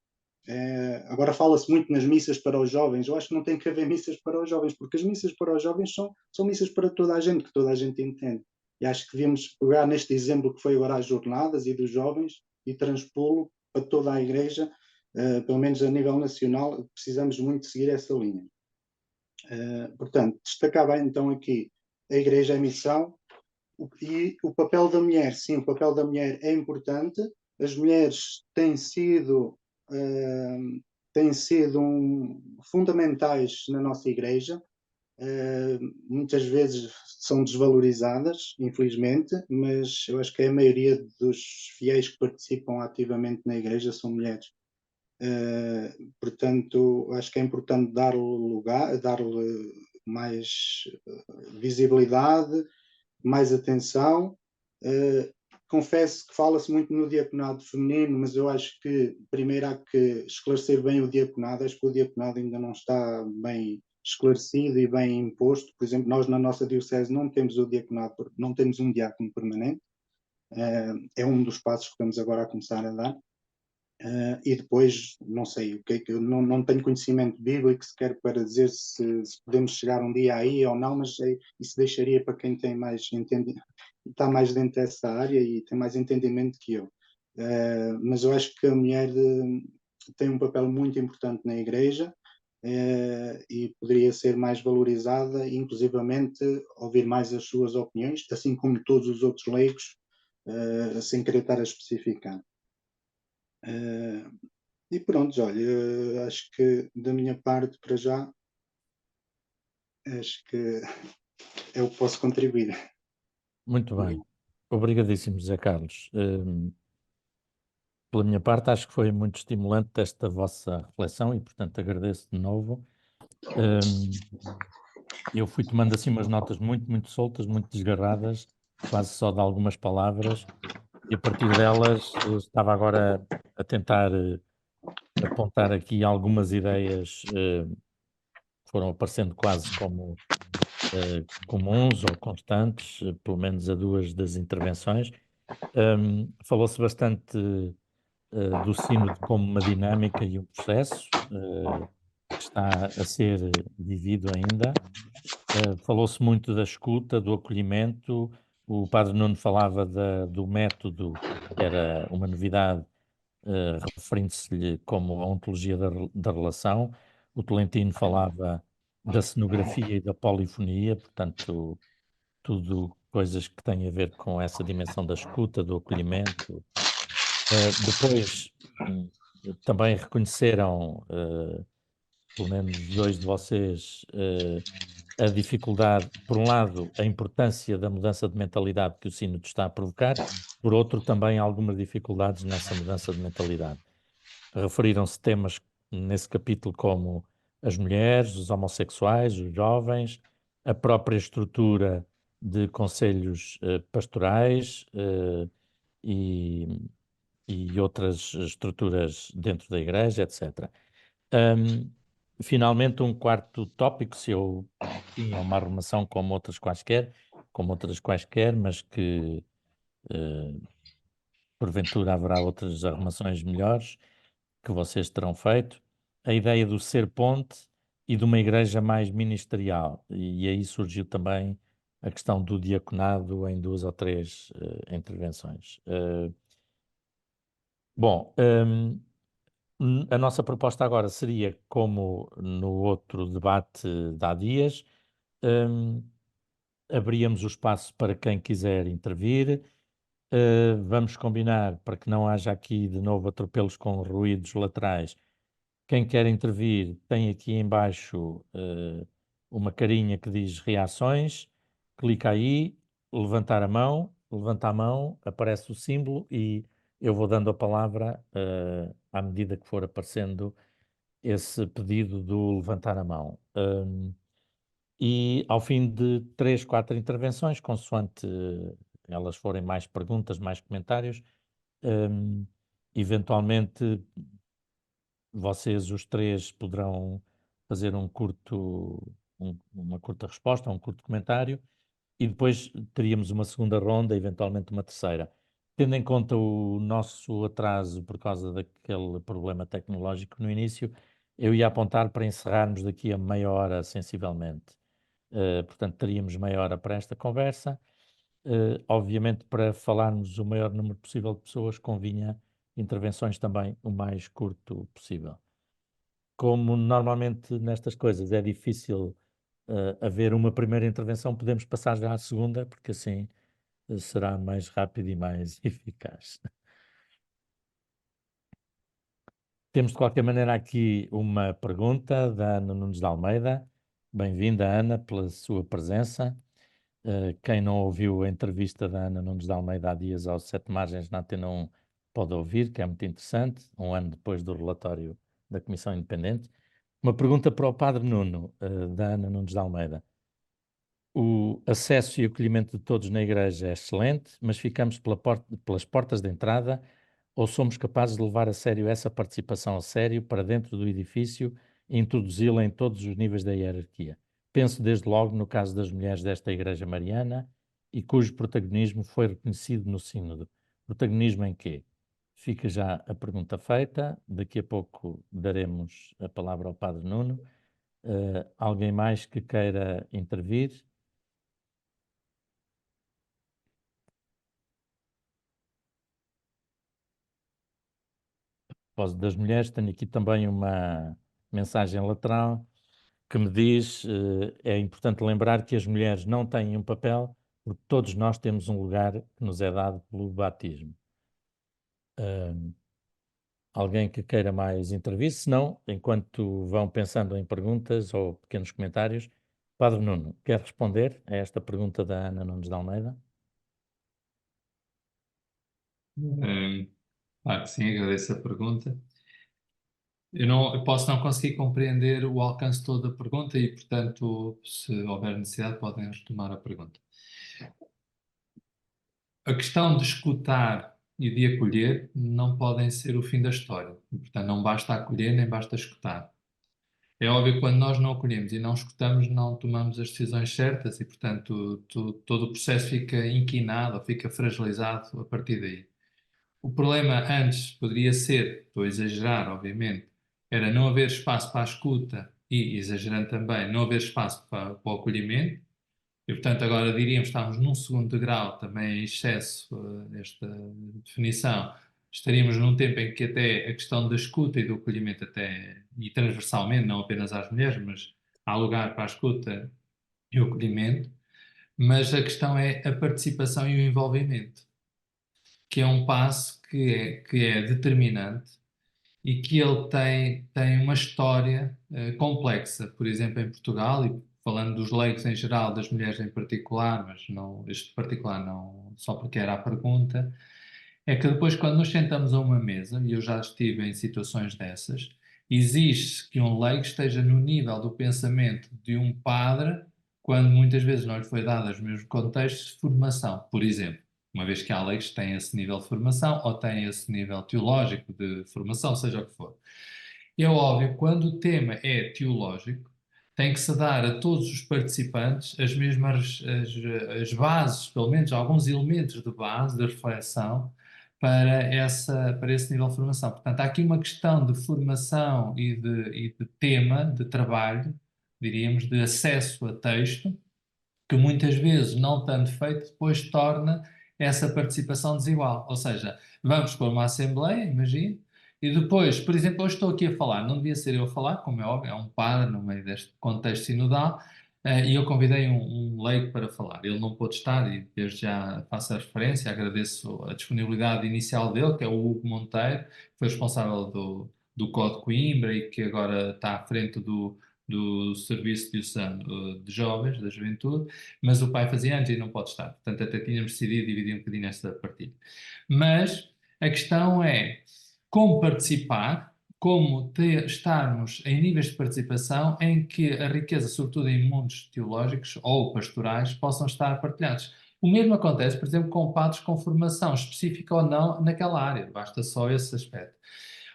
Agora fala-se muito nas missas para os jovens. Eu acho que não tem que haver missas para os jovens, porque as missas para os jovens são missas para toda a gente, que toda a gente entende. E acho que devíamos pegar neste exemplo que foi agora as jornadas e dos jovens e transpô-lo para toda a Igreja, pelo menos a nível nacional, precisamos muito seguir essa linha. Portanto, destacava então aqui a Igreja é missão e o papel da mulher. Sim, o papel da mulher é importante. As mulheres têm sido fundamentais na nossa Igreja. Muitas vezes são desvalorizadas, infelizmente, mas eu acho que a maioria dos fiéis que participam ativamente na Igreja são mulheres. Portanto, acho que é importante dar-lhe lugar, dar-lhe mais visibilidade, mais atenção. Confesso que fala-se muito no diaconado feminino, mas eu acho que primeiro há que esclarecer bem o diaconado. Acho que o diaconado ainda não está bem esclarecido e bem imposto. Por exemplo, nós na nossa diocese não temos o diaconado, não temos um diácono permanente. É um dos passos que estamos agora a começar a dar. E depois, não sei, o que é que eu não tenho conhecimento bíblico sequer para dizer se podemos chegar um dia aí ou não, mas isso deixaria para quem tem mais está mais dentro dessa área e tem mais entendimento que eu. Mas eu acho que a mulher tem um papel muito importante na igreja e poderia ser mais valorizada, inclusivamente ouvir mais as suas opiniões, assim como todos os outros leigos, sem querer estar a especificar. E pronto, olha, acho que da minha parte para já, acho que eu posso contribuir. Muito bem. Obrigadíssimo, José Carlos. Pela minha parte, acho que foi muito estimulante esta vossa reflexão e, portanto, agradeço de novo. Eu fui tomando assim umas notas muito soltas, muito desgarradas, quase só de algumas palavras, e a partir delas estava agora a tentar apontar aqui algumas ideias que foram aparecendo quase como comuns ou constantes, pelo menos a duas das intervenções. Falou-se bastante do sínodo como uma dinâmica e um processo que está a ser vivido ainda. Falou-se muito da escuta, do acolhimento. O Padre Nuno falava do método, que era uma novidade, referindo-se-lhe como a ontologia da relação. O Tolentino falava da cenografia e da polifonia, portanto, tudo coisas que têm a ver com essa dimensão da escuta, do acolhimento. Depois, também reconheceram, pelo menos dois de vocês, a dificuldade, por um lado, a importância da mudança de mentalidade que o sínodo está a provocar, por outro, também algumas dificuldades nessa mudança de mentalidade. Referiram-se temas nesse capítulo como as mulheres, os homossexuais, os jovens, a própria estrutura de conselhos pastorais e outras estruturas dentro da igreja, etc. Finalmente, um quarto tópico, se eu tinha uma arrumação como outras quaisquer, mas que porventura haverá outras arrumações melhores que vocês terão feito, a ideia do ser ponte e de uma igreja mais ministerial. E aí surgiu também a questão do diaconado em duas ou três intervenções. Bom, a nossa proposta agora seria, como no outro debate de há dias, abríamos o espaço para quem quiser intervir. Vamos combinar, para que não haja aqui de novo atropelos com ruídos laterais. Quem quer intervir tem aqui em baixo uma carinha que diz reações, clica aí, levanta a mão, aparece o símbolo e eu vou dando a palavra à medida que for aparecendo esse pedido do levantar a mão. E ao fim de 3, 4 intervenções, consoante elas forem mais perguntas, mais comentários, eventualmente vocês, os três, poderão fazer uma curta resposta, um curto comentário, e depois teríamos uma segunda ronda, eventualmente uma terceira. Tendo em conta o nosso atraso por causa daquele problema tecnológico no início, eu ia apontar para encerrarmos daqui a meia hora, sensivelmente. Portanto, teríamos meia hora para esta conversa. Obviamente, para falarmos o maior número possível de pessoas, convinha intervenções também o mais curto possível. Como normalmente nestas coisas é difícil haver uma primeira intervenção, podemos passar já à segunda, porque assim será mais rápido e mais eficaz. Temos de qualquer maneira aqui uma pergunta da Ana Nunes de Almeida. Bem-vinda, Ana, pela sua presença. Quem não ouviu a entrevista da Ana Nunes de Almeida há dias aos Sete Margens na Antena 1 pode ouvir, que é muito interessante, um ano depois do relatório da Comissão Independente. Uma pergunta para o Padre Nuno, da Ana Nunes de Almeida. O acesso e acolhimento de todos na Igreja é excelente, mas ficamos pelas portas de entrada ou somos capazes de levar a sério essa participação a sério para dentro do edifício e introduzi-la em todos os níveis da hierarquia? Penso desde logo no caso das mulheres desta Igreja Mariana e cujo protagonismo foi reconhecido no Sínodo. Protagonismo em quê? fica já a pergunta feita. Daqui a pouco daremos a palavra ao Padre Nuno. Alguém mais que queira intervir? Propósito das mulheres, tenho aqui também uma mensagem lateral que me diz, é importante lembrar que as mulheres não têm um papel, porque todos nós temos um lugar que nos é dado pelo batismo. Alguém que queira mais intervir? Se não, enquanto vão pensando em perguntas ou pequenos comentários, Padre Nuno, quer responder a esta pergunta da Ana Nunes de Almeida? Claro que sim, agradeço a pergunta. Eu posso não conseguir compreender o alcance todo da pergunta e, portanto, se houver necessidade, podem retomar a pergunta. A questão de escutar e de acolher não podem ser o fim da história. E, portanto, não basta acolher nem basta escutar. É óbvio que quando nós não acolhemos e não escutamos, não tomamos as decisões certas e, portanto, todo o processo fica inquinado ou fica fragilizado a partir daí. O problema antes poderia ser, estou a exagerar, obviamente, era não haver espaço para a escuta e, exagerando também, não haver espaço para o acolhimento. E, portanto, agora diríamos que estamos num segundo degrau, também em excesso esta definição. Estaríamos num tempo em que até a questão da escuta e do acolhimento até, e transversalmente, não apenas às mulheres, mas há lugar para a escuta e o acolhimento. Mas a questão é a participação e o envolvimento, que é um passo que é determinante e que ele tem uma história complexa. Por exemplo, em Portugal, e falando dos leigos em geral, das mulheres em particular, mas não, este particular não só porque era a pergunta, é que depois quando nos sentamos a uma mesa, e eu já estive em situações dessas, exige que um leigo esteja no nível do pensamento de um padre, quando muitas vezes não lhe foi dado os mesmos contextos de formação, por exemplo. Uma vez que há leigos que têm esse nível de formação ou têm esse nível teológico de formação, seja o que for. É óbvio, quando o tema é teológico, tem que se dar a todos os participantes as mesmas as bases, pelo menos alguns elementos de base, de reflexão, para esse nível de formação. Portanto, há aqui uma questão de formação e de tema, de trabalho, diríamos, de acesso a texto, que muitas vezes, não tanto feito, depois torna essa participação desigual. Ou seja, vamos para uma assembleia, imagine, e depois, por exemplo, eu estou aqui a falar, não devia ser eu a falar, como é óbvio, é um padre no meio deste contexto sinodal, e eu convidei um leigo para falar. Ele não pôde estar e desde já faço a referência, agradeço a disponibilidade inicial dele, que é o Hugo Monteiro, que foi responsável do Código Coimbra e que agora está à frente do Serviço Diocesano de Jovens, da Juventude, mas o pai fazia antes e não pode estar. Portanto, até tínhamos decidido dividir um bocadinho esta partilha. Mas a questão é como participar, como estarmos em níveis de participação em que a riqueza, sobretudo em mundos teológicos ou pastorais, possam estar partilhados. O mesmo acontece, por exemplo, com padres com formação específica ou não naquela área, basta só esse aspecto.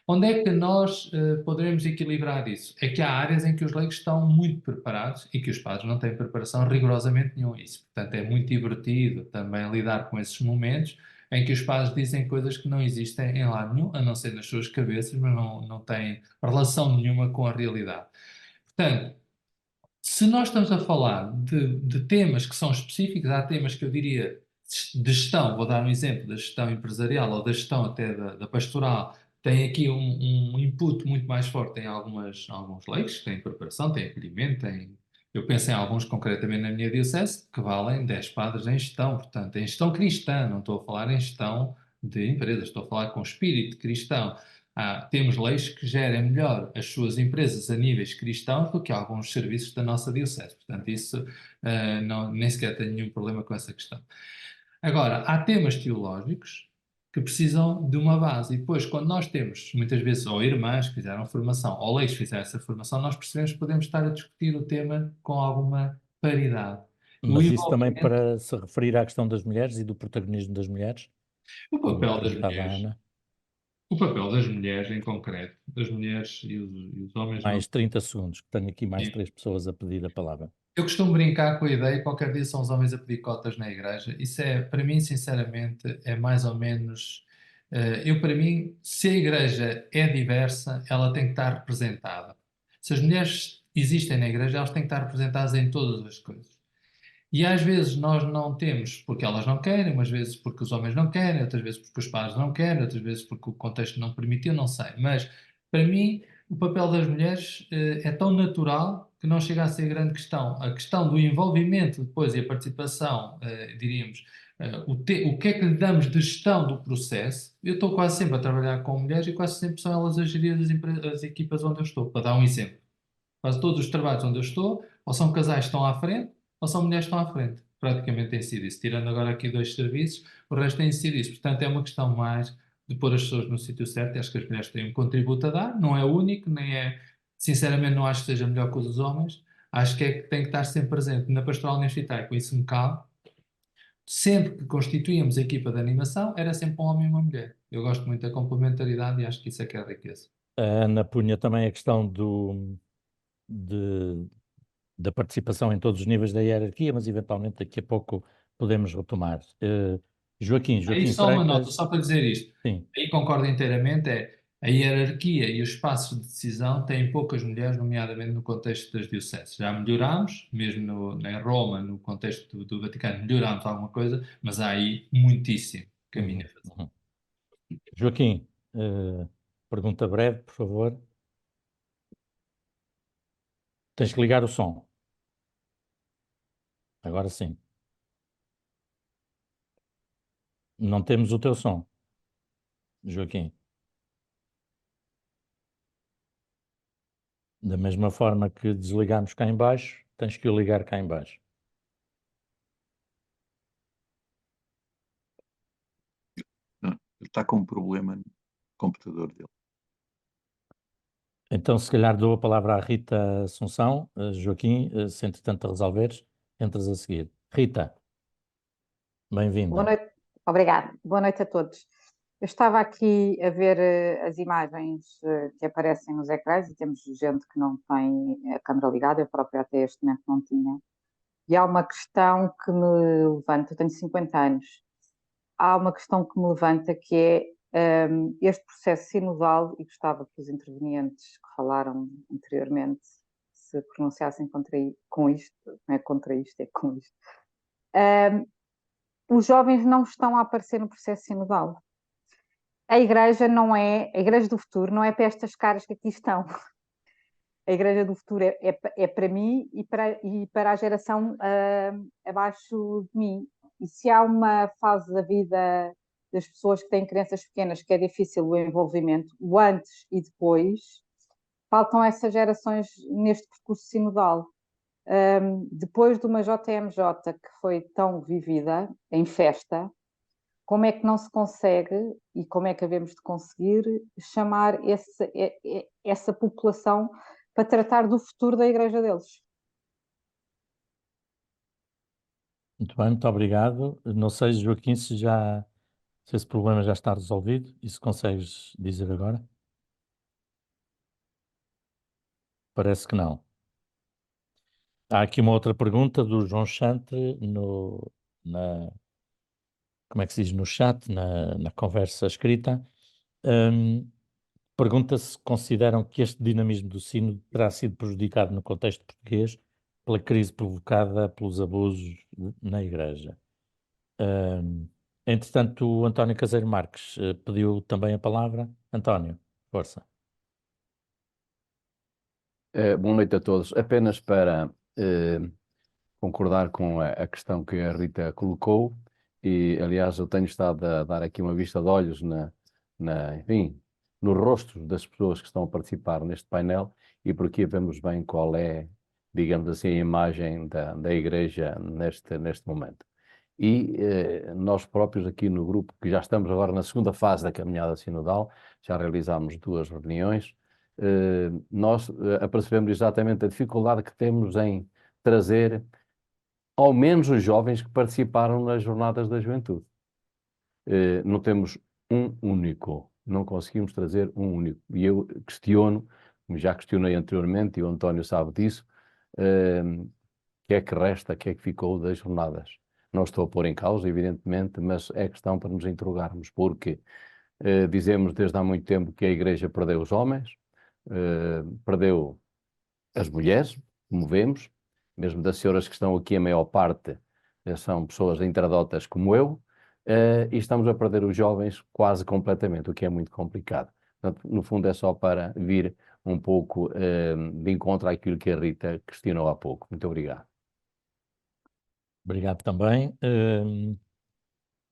Onde é que nós poderemos equilibrar isso? É que há áreas em que os leigos estão muito preparados e que os padres não têm preparação rigorosamente nenhuma. Isso, portanto, é muito divertido também lidar com esses momentos em que os padres dizem coisas que não existem em lado nenhum, a não ser nas suas cabeças, mas não têm relação nenhuma com a realidade. Portanto, se nós estamos a falar de temas que são específicos, há temas que eu diria de gestão, vou dar um exemplo da gestão empresarial ou da gestão até da pastoral, tem aqui um input muito mais forte em alguns leigos, que têm preparação, têm acolhimento, eu penso em alguns concretamente na minha diocese, que valem 10 padres em gestão, portanto, em gestão cristã, não estou a falar em gestão de empresas, estou a falar com espírito cristão. Temos leis que gerem melhor as suas empresas a níveis cristãos do que alguns serviços da nossa diocese. Portanto, isso nem sequer tenho nenhum problema com essa questão. Agora, há temas teológicos que precisam de uma base. E depois, quando nós temos, muitas vezes, ou irmãs que fizeram formação, ou leis que fizeram essa formação, nós percebemos que podemos estar a discutir o tema com alguma paridade. Mas isso também para se referir à questão das mulheres e do protagonismo das mulheres? O papel das mulheres. O papel das mulheres em concreto, das mulheres e os homens... Mais 30 segundos, que tenho aqui mais 3 pessoas a pedir a palavra. Eu costumo brincar com a ideia que qualquer dia são os homens a pedir cotas na igreja. Isso é, para mim, sinceramente, é mais ou menos Para mim, se a igreja é diversa, ela tem que estar representada. Se as mulheres existem na igreja, elas têm que estar representadas em todas as coisas. E às vezes nós não temos porque elas não querem, umas vezes porque os homens não querem, outras vezes porque os pais não querem, outras vezes porque o contexto não permitiu, não sei. Mas, para mim, o papel das mulheres é tão natural que não chega a ser grande questão. A questão do envolvimento depois e a participação, diríamos, o que é que lhe damos de gestão do processo. Eu estou quase sempre a trabalhar com mulheres e quase sempre são elas a gerir as equipas onde eu estou. Para dar um exemplo, quase todos os trabalhos onde eu estou, ou são casais que estão à frente, ou são mulheres que estão à frente. Praticamente tem sido isso. Tirando agora aqui 2 serviços, o resto tem sido isso. Portanto, é uma questão mais de pôr as pessoas no sítio certo. E acho que as mulheres têm um contributo a dar. Não é único, nem é... Sinceramente, não acho que seja melhor que os homens. Acho que é que tem que estar sempre presente na pastoral universitária, com isso me cabe. Sempre que constituíamos a equipa de animação, era sempre um homem e uma mulher. Eu gosto muito da complementaridade e acho que isso é que é a riqueza. A Ana punha também a questão da participação em todos os níveis da hierarquia, mas eventualmente daqui a pouco podemos retomar. Joaquim Aí só uma nota, Freitas. só para dizer isto. Sim, Aí concordo inteiramente, a hierarquia e os espaços de decisão têm poucas mulheres, nomeadamente no contexto das dioceses. Já melhorámos, mesmo em Roma, no contexto do Vaticano, melhorámos alguma coisa, mas há aí muitíssimo caminho a fazer. Uhum. Joaquim, pergunta breve, por favor. Tens que ligar o som. Agora sim. Não temos o teu som, Joaquim. Da mesma forma que desligamos cá em baixo, tens que o ligar cá em baixo. Ele está com um problema no computador dele. Então, se calhar dou a palavra à Rita Assunção. Joaquim, se entretanto resolveres, entras a seguir. Rita, bem-vinda. Boa noite, obrigada. Boa noite a todos. Eu estava aqui a ver as imagens que aparecem nos ecrãs e temos gente que não tem a câmera ligada, eu própria até este momento não tinha. E há uma questão que me levanta, eu tenho 50 anos, há uma questão que me levanta que é este processo sinodal, e gostava que os intervenientes que falaram anteriormente se pronunciassem com isto, não é contra isto, é com isto. Os jovens não estão a aparecer no processo sinodal. A igreja não é, a igreja do futuro não é para estas caras que aqui estão. A igreja do futuro é para mim e para a geração abaixo de mim. E se há uma fase da vida das pessoas que têm crianças pequenas que é difícil o envolvimento, o antes e depois, faltam essas gerações neste percurso sinodal. Depois de uma JMJ que foi tão vivida em festa, como é que não se consegue, e como é que havemos de conseguir, chamar essa população para tratar do futuro da igreja deles? Muito bem, muito obrigado. Não sei, Joaquim, se esse problema já está resolvido e se consegues dizer agora. Parece que não. Há aqui uma outra pergunta do João Chantre como é que se diz, no chat, na conversa escrita. Pergunta se consideram que este dinamismo do Sínodo terá sido prejudicado no contexto português pela crise provocada pelos abusos na Igreja. Entretanto, o António Caseiro Marques pediu também a palavra. António, força. Boa noite a todos. Apenas para concordar com a questão que a Rita colocou, e aliás eu tenho estado a dar aqui uma vista de olhos enfim, nos rostos das pessoas que estão a participar neste painel, e por aqui vemos bem qual é, digamos assim, a imagem da Igreja neste momento. E nós próprios aqui no grupo, que já estamos agora na segunda fase da caminhada sinodal, já realizámos 2 reuniões, nós apercebemos exatamente a dificuldade que temos em trazer ao menos os jovens que participaram nas jornadas da juventude. Não temos um único, não conseguimos trazer um único. E eu questiono, como já questionei anteriormente, e o António sabe disso, o que é que resta, o que é que ficou das jornadas. Não estou a pôr em causa, evidentemente, mas é questão para nos interrogarmos, porque Dizemos desde há muito tempo que a Igreja perdeu os homens, perdeu as mulheres, como vemos, mesmo das senhoras que estão aqui, a maior parte são pessoas intradotas como eu, e estamos a perder os jovens quase completamente, o que é muito complicado. Portanto, no fundo é só para vir um pouco de encontro àquilo que a Rita questionou há pouco. Muito obrigado. Obrigado também.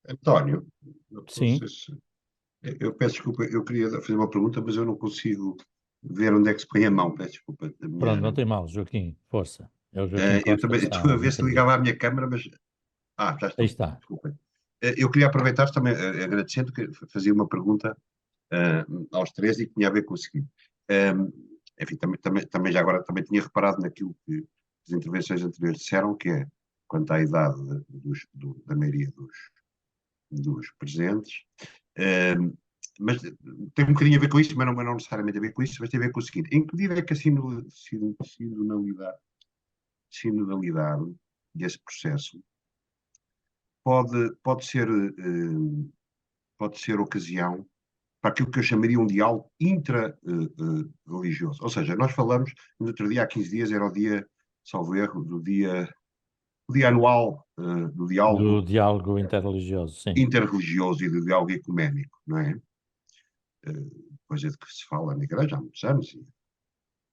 António, não Sim. sei se- eu peço desculpa, eu queria fazer uma pergunta, mas eu não consigo ver onde é que se põe a mão. Peço desculpa. Pronto, não tem mal, Joaquim, força. É o Joaquim Eu Costa também que está estou a a ver se intervir. ligava a minha câmara, mas. Já Aí estou. está. Desculpem. Eu queria aproveitar também, agradecendo, que fazia uma pergunta aos três e que tinha a ver com o seguinte. Enfim, também já agora também tinha reparado naquilo que as intervenções anteriores disseram, que é quanto à idade da maioria dos presentes. Mas tem um bocadinho a ver com isso, mas não necessariamente a ver com isso, mas tem a ver com o seguinte: em que medida é que a sinodalidade desse processo pode ser ocasião para aquilo que eu chamaria um diálogo intra-religioso. Ou seja, nós falamos, no outro dia, há 15 dias, era o dia, salvo erro, o dia anual do diálogo Do diálogo interreligioso, sim. interreligioso e do diálogo ecuménico, não é? Coisa de que se fala na Igreja há muitos anos,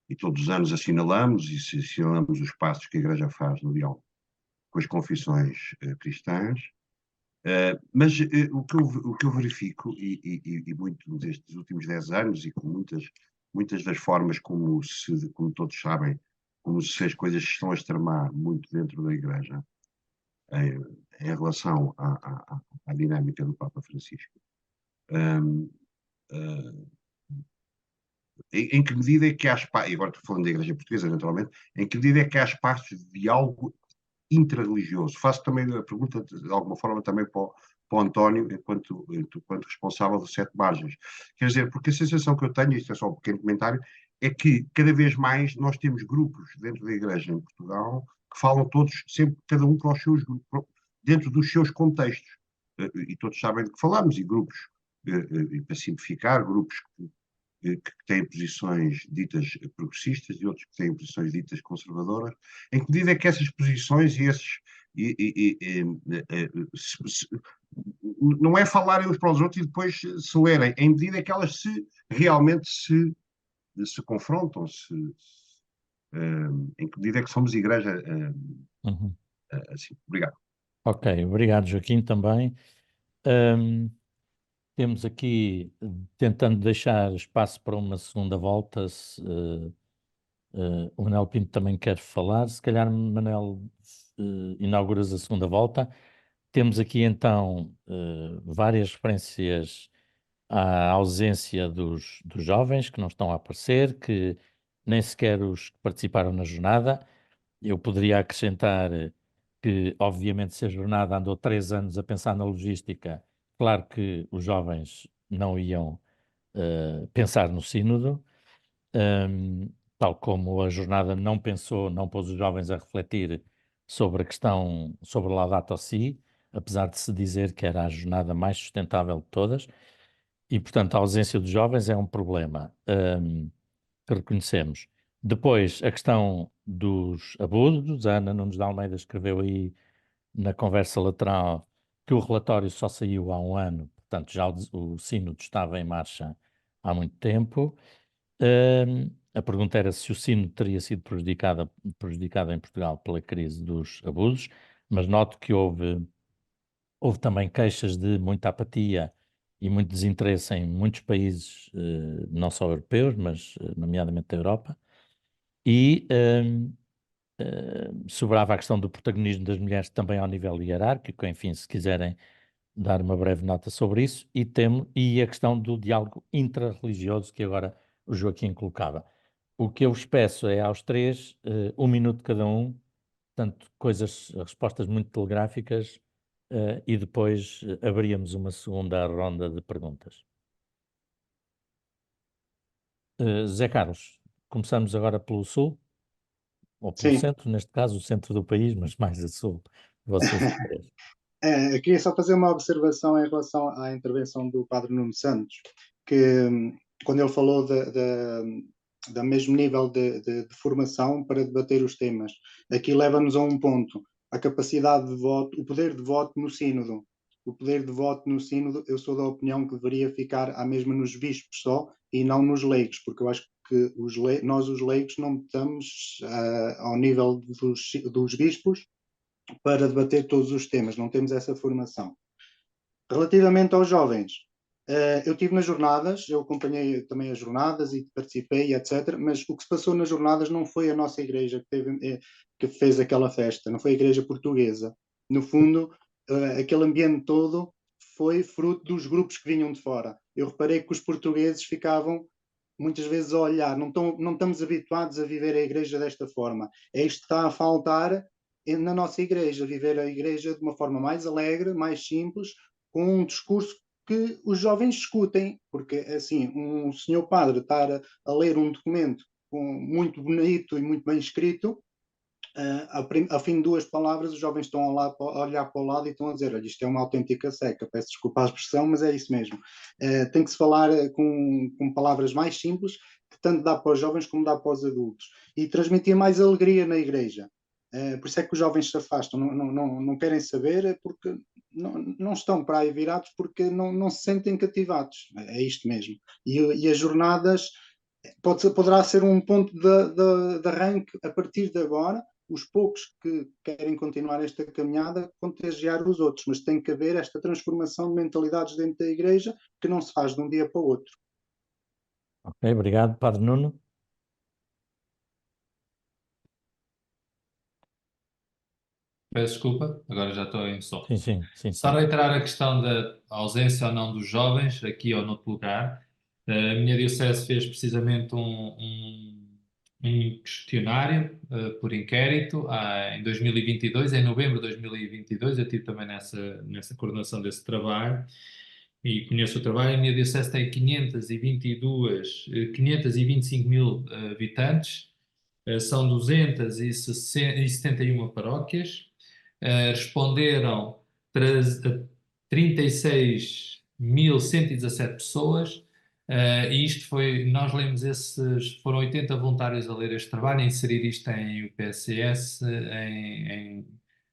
e todos os anos assinalamos os passos que a Igreja faz no diálogo com as confissões cristãs. Mas o que eu verifico, e muito destes últimos 10 anos, e com muitas das formas como todos sabem, como se as coisas estão a extremar muito dentro da Igreja, em relação à dinâmica do Papa Francisco. Em que medida é que há espaço, e agora estou falando da Igreja Portuguesa, naturalmente, em que medida é que há espaço de diálogo intrarreligioso? Faço também a pergunta, de alguma forma, também para o António, enquanto responsável do Sete Margens. Quer dizer, porque a sensação que eu tenho, isto é só um pequeno comentário, é que cada vez mais nós temos grupos dentro da Igreja em Portugal que falam todos, sempre, cada um para os seus grupos, dentro dos seus contextos. E todos sabem de que falamos, e grupos, para simplificar, grupos que têm posições ditas progressistas e outros que têm posições ditas conservadoras, em que medida é que essas posições e esses. Não é falarem uns para os outros e depois se lerem, em medida é que elas realmente se confrontam, em que medida é que somos igreja assim. Obrigado. Ok, obrigado, Joaquim, também. Temos aqui, tentando deixar espaço para uma segunda volta, o Manel Pinto também quer falar. Se calhar, Manel, inauguras a segunda volta. Temos aqui, então, várias referências à ausência dos jovens que não estão a aparecer, que nem sequer os que participaram na jornada. Eu poderia acrescentar que, obviamente, se a jornada andou 3 anos a pensar na logística, claro que os jovens não iam pensar no sínodo, tal como a jornada não pensou, não pôs os jovens a refletir sobre a questão, sobre Laudato Si, apesar de se dizer que era a jornada mais sustentável de todas, e, portanto, a ausência dos jovens é um problema que reconhecemos. Depois, a questão dos abusos, a Ana Nunes de Almeida escreveu aí na conversa lateral que o relatório só saiu há 1 ano, portanto já o sínodo estava em marcha há muito tempo. A pergunta era se o sínodo teria sido prejudicado em Portugal pela crise dos abusos, mas noto que houve também queixas de muita apatia e muito desinteresse em muitos países, não só europeus, mas nomeadamente da Europa. E sobrava a questão do protagonismo das mulheres também ao nível hierárquico, enfim, se quiserem dar uma breve nota sobre isso, e a questão do diálogo intrarreligioso que agora o Joaquim colocava. O que eu vos peço é aos três, 1 minuto cada um, portanto, respostas muito telegráficas, e depois abríamos uma segunda ronda de perguntas. Zé Carlos, começamos agora pelo Sul, ou pelo Sim. centro, neste caso o centro do país, mas mais a Sul, vocês três. Queria só fazer uma observação em relação à intervenção do Padre Nuno Santos, que quando ele falou do mesmo nível de formação para debater os temas, aqui leva-nos a um ponto, a capacidade de voto, o poder de voto no sínodo. O poder de voto no sínodo, eu sou da opinião que deveria ficar à mesma nos bispos só e não nos leigos, porque eu acho que nós os leigos não estamos ao nível dos bispos para debater todos os temas, não temos essa formação. Relativamente aos jovens, eu estive nas jornadas, eu acompanhei também as jornadas e participei, etc. Mas o que se passou nas jornadas não foi a nossa igreja que fez aquela festa, não foi a igreja portuguesa. No fundo, aquele ambiente todo foi fruto dos grupos que vinham de fora. Eu reparei que os portugueses ficavam muitas vezes a olhar, não estamos habituados a viver a igreja desta forma. É isto que está a faltar na nossa igreja, viver a igreja de uma forma mais alegre, mais simples, com um discurso que os jovens escutem, porque assim, um senhor padre estar a ler um documento muito bonito e muito bem escrito, ao fim de 2 palavras, os jovens estão a olhar para o lado e estão a dizer: olha, isto é uma autêntica seca, peço desculpa a expressão, mas é isso mesmo. Tem que se falar com palavras mais simples, que tanto dá para os jovens como dá para os adultos, e transmitir mais alegria na igreja. Por isso é que os jovens se afastam, não querem saber, porque não estão para aí virados, porque não se sentem cativados. É isto mesmo. E as jornadas poderá ser um ponto de arranque a partir de agora. Os poucos que querem continuar esta caminhada, contagiar os outros, mas tem que haver esta transformação de mentalidades dentro da igreja que não se faz de um dia para o outro. Ok, obrigado, Padre Nuno. Peço desculpa, agora já estou em som. Sim. Só reiterar a questão da ausência ou não dos jovens, aqui ou noutro lugar. A minha diocese fez precisamente um questionário por inquérito em 2022, em novembro de 2022. Eu estive também nessa coordenação desse trabalho e conheço o trabalho. A minha diocese tem 525 mil habitantes, são 271 paróquias. Responderam 36.117 pessoas, e isto foi, nós lemos foram 80 voluntários a ler este trabalho, a inserir isto em UPSS,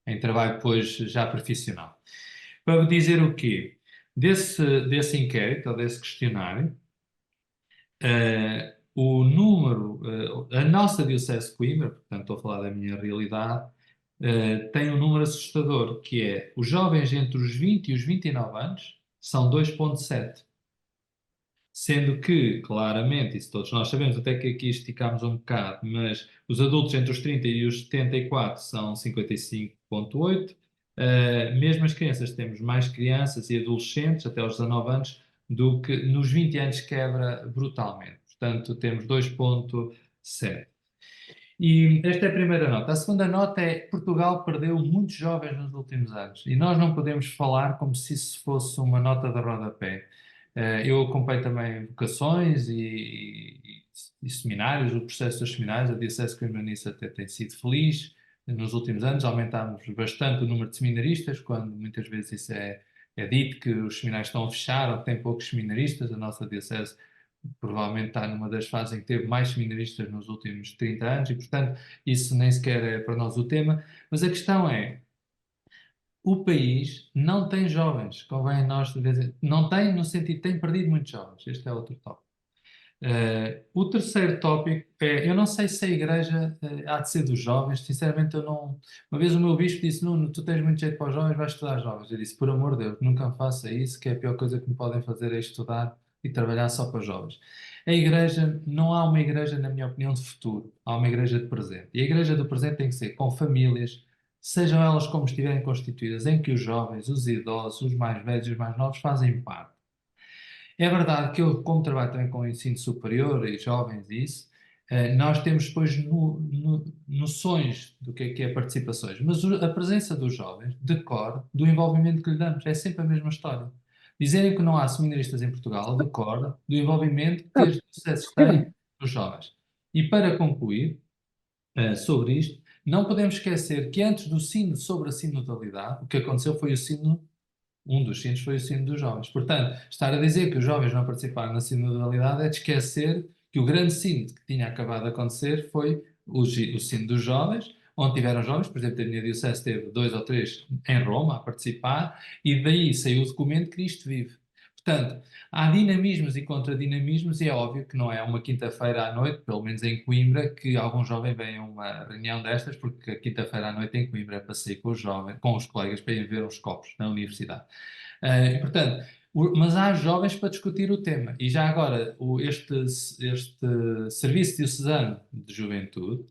em trabalho depois já profissional. Para dizer o quê? Desse inquérito, ou desse questionário, o número, a nossa Diocese de Coimbra, portanto estou a falar da minha realidade, tem um número assustador, que é os jovens entre os 20 e os 29 anos são 2,7. Sendo que, claramente, isso todos nós sabemos, até que aqui esticámos um bocado, mas os adultos entre os 30 e os 74 são 55,8. Mesmo as crianças, temos mais crianças e adolescentes até aos 19 anos do que nos 20 anos, quebra brutalmente. Portanto, temos 2,7. E esta é a primeira nota. A segunda nota é que Portugal perdeu muitos jovens nos últimos anos. E nós não podemos falar como se isso fosse uma nota de rodapé. Eu acompanho também vocações e seminários, o processo dos seminários. A Diocese de Coimbra nisso até tem sido feliz. Nos últimos anos aumentámos bastante o número de seminaristas, quando muitas vezes isso é dito que os seminários estão a fechar ou que tem poucos seminaristas. A nossa Diocese provavelmente está numa das fases em que teve mais seminaristas nos últimos 30 anos e, portanto, isso nem sequer é para nós o tema. Mas a questão é, o país não tem jovens, convém nós dizer, não tem no sentido, tem perdido muitos jovens. Este é outro tópico. O terceiro tópico é, eu não sei se a igreja há de ser dos jovens, sinceramente eu não... Uma vez o meu bispo disse: Nuno, tu tens muito jeito para os jovens, vais estudar jovens. Eu disse: por amor de Deus, nunca me faça isso, que é a pior coisa que me podem fazer é estudar e trabalhar só para jovens. A igreja, não há uma igreja, na minha opinião, de futuro, há uma igreja de presente. E a igreja do presente tem que ser com famílias, sejam elas como estiverem constituídas, em que os jovens, os idosos, os mais velhos e os mais novos fazem parte. É verdade que eu, como trabalho também com o ensino superior e jovens e isso, nós temos depois noções do que é participações, mas a presença dos jovens decorre do envolvimento que lhe damos, é sempre a mesma história. Dizerem que não há seminaristas em Portugal decorre do envolvimento que as dioceses têm dos jovens. E para concluir sobre isto, não podemos esquecer que antes do sino sobre a sinodalidade, o que aconteceu foi um dos sinos foi o sino dos jovens. Portanto, estar a dizer que os jovens não participaram na sinodalidade é de esquecer que o grande sino que tinha acabado de acontecer foi o sino dos jovens, onde tiveram jovens, por exemplo, a minha diocese teve 2 ou 3 em Roma a participar, e daí saiu o documento Cristo Vive. Portanto, há dinamismos e contradinamismos, e é óbvio que não é uma quinta-feira à noite, pelo menos em Coimbra, que algum jovem vem a uma reunião destas, porque a quinta-feira à noite em Coimbra é para sair com os jovens, com os colegas, para ir ver uns copos na universidade. E, portanto, mas há jovens para discutir o tema. E já agora, este Serviço Diocesano de Juventude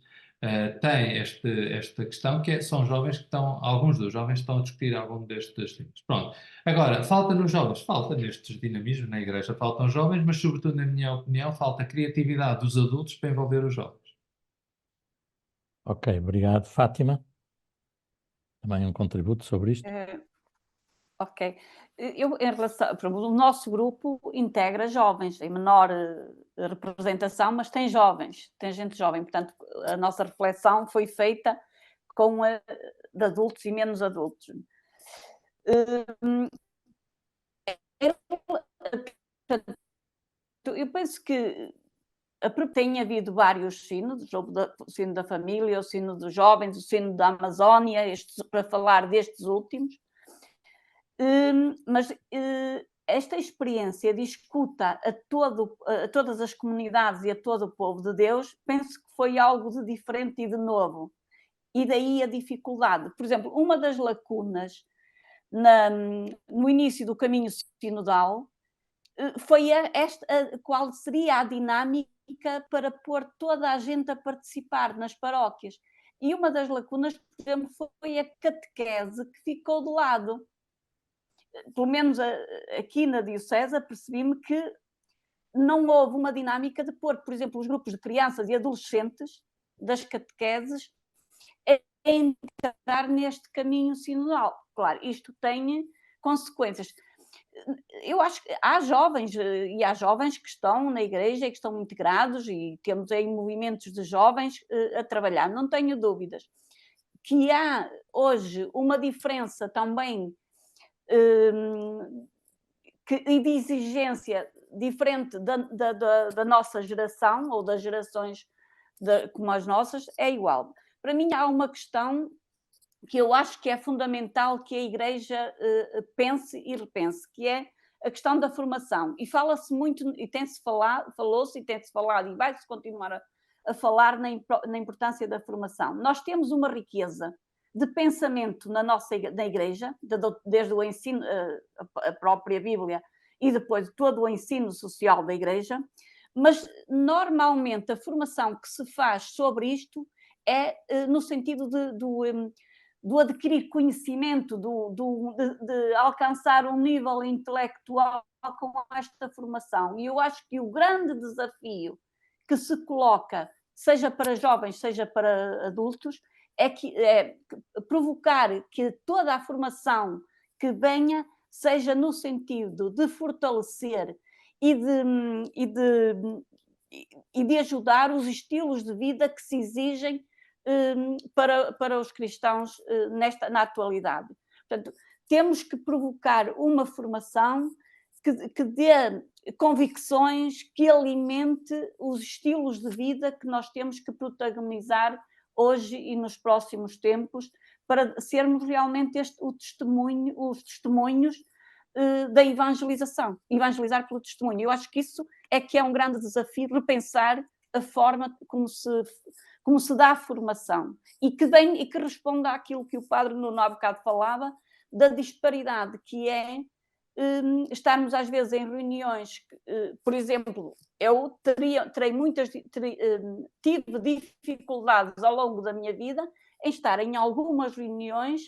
tem esta questão, que são jovens que estão, alguns dos jovens estão a discutir algum destes temas. Pronto. Agora, falta nos jovens, falta nestes dinamismos na Igreja, faltam jovens, mas sobretudo, na minha opinião, falta a criatividade dos adultos para envolver os jovens. Ok, obrigado. Fátima? Também um contributo sobre isto? Ok. Em relação, o nosso grupo integra jovens, em menor representação, mas tem jovens, tem gente jovem. Portanto, a nossa reflexão foi feita com de adultos e menos adultos. Eu penso que tem havido vários sinos, o sino da família, o sino dos jovens, o sino da Amazónia, para falar destes últimos. Mas esta experiência de escuta a todas as comunidades e a todo o povo de Deus, penso que foi algo de diferente e de novo. E daí a dificuldade. Por exemplo, uma das lacunas no início do caminho sinodal foi qual seria a dinâmica para pôr toda a gente a participar nas paróquias. E uma das lacunas, por exemplo, foi a catequese que ficou de lado. Pelo menos aqui na Diocese, percebi-me que não houve uma dinâmica de pôr, por exemplo, os grupos de crianças e adolescentes das catequeses a entrar neste caminho sinodal. Claro, isto tem consequências. Eu acho que há jovens que estão na Igreja e que estão integrados, e temos aí movimentos de jovens a trabalhar, não tenho dúvidas. Que há hoje uma diferença também e de exigência diferente da nossa geração ou das gerações como as nossas, é igual. Para mim há uma questão que eu acho que é fundamental que a Igreja pense e repense, que é a questão da formação. E fala-se muito, e falou-se e tem-se falado, e vai-se continuar a falar na importância da formação. Nós temos uma riqueza de pensamento na Igreja, desde o ensino, a própria Bíblia, e depois todo o ensino social da Igreja, mas normalmente a formação que se faz sobre isto é no sentido do adquirir conhecimento, de alcançar um nível intelectual com esta formação. E eu acho que o grande desafio que se coloca, seja para jovens, seja para adultos, é provocar que toda a formação que venha seja no sentido de fortalecer e de ajudar os estilos de vida que se exigem para os cristãos na atualidade. Portanto, temos que provocar uma formação que dê convicções, que alimente os estilos de vida que nós temos que protagonizar hoje e nos próximos tempos, para sermos realmente os testemunhos da evangelização, evangelizar pelo testemunho. Eu acho que isso é que é um grande desafio, repensar a forma como se dá a formação e que responda àquilo que o Padre Nuno há bocado falava, da disparidade que é estarmos às vezes em reuniões, por exemplo, eu tive dificuldades ao longo da minha vida em estar em algumas reuniões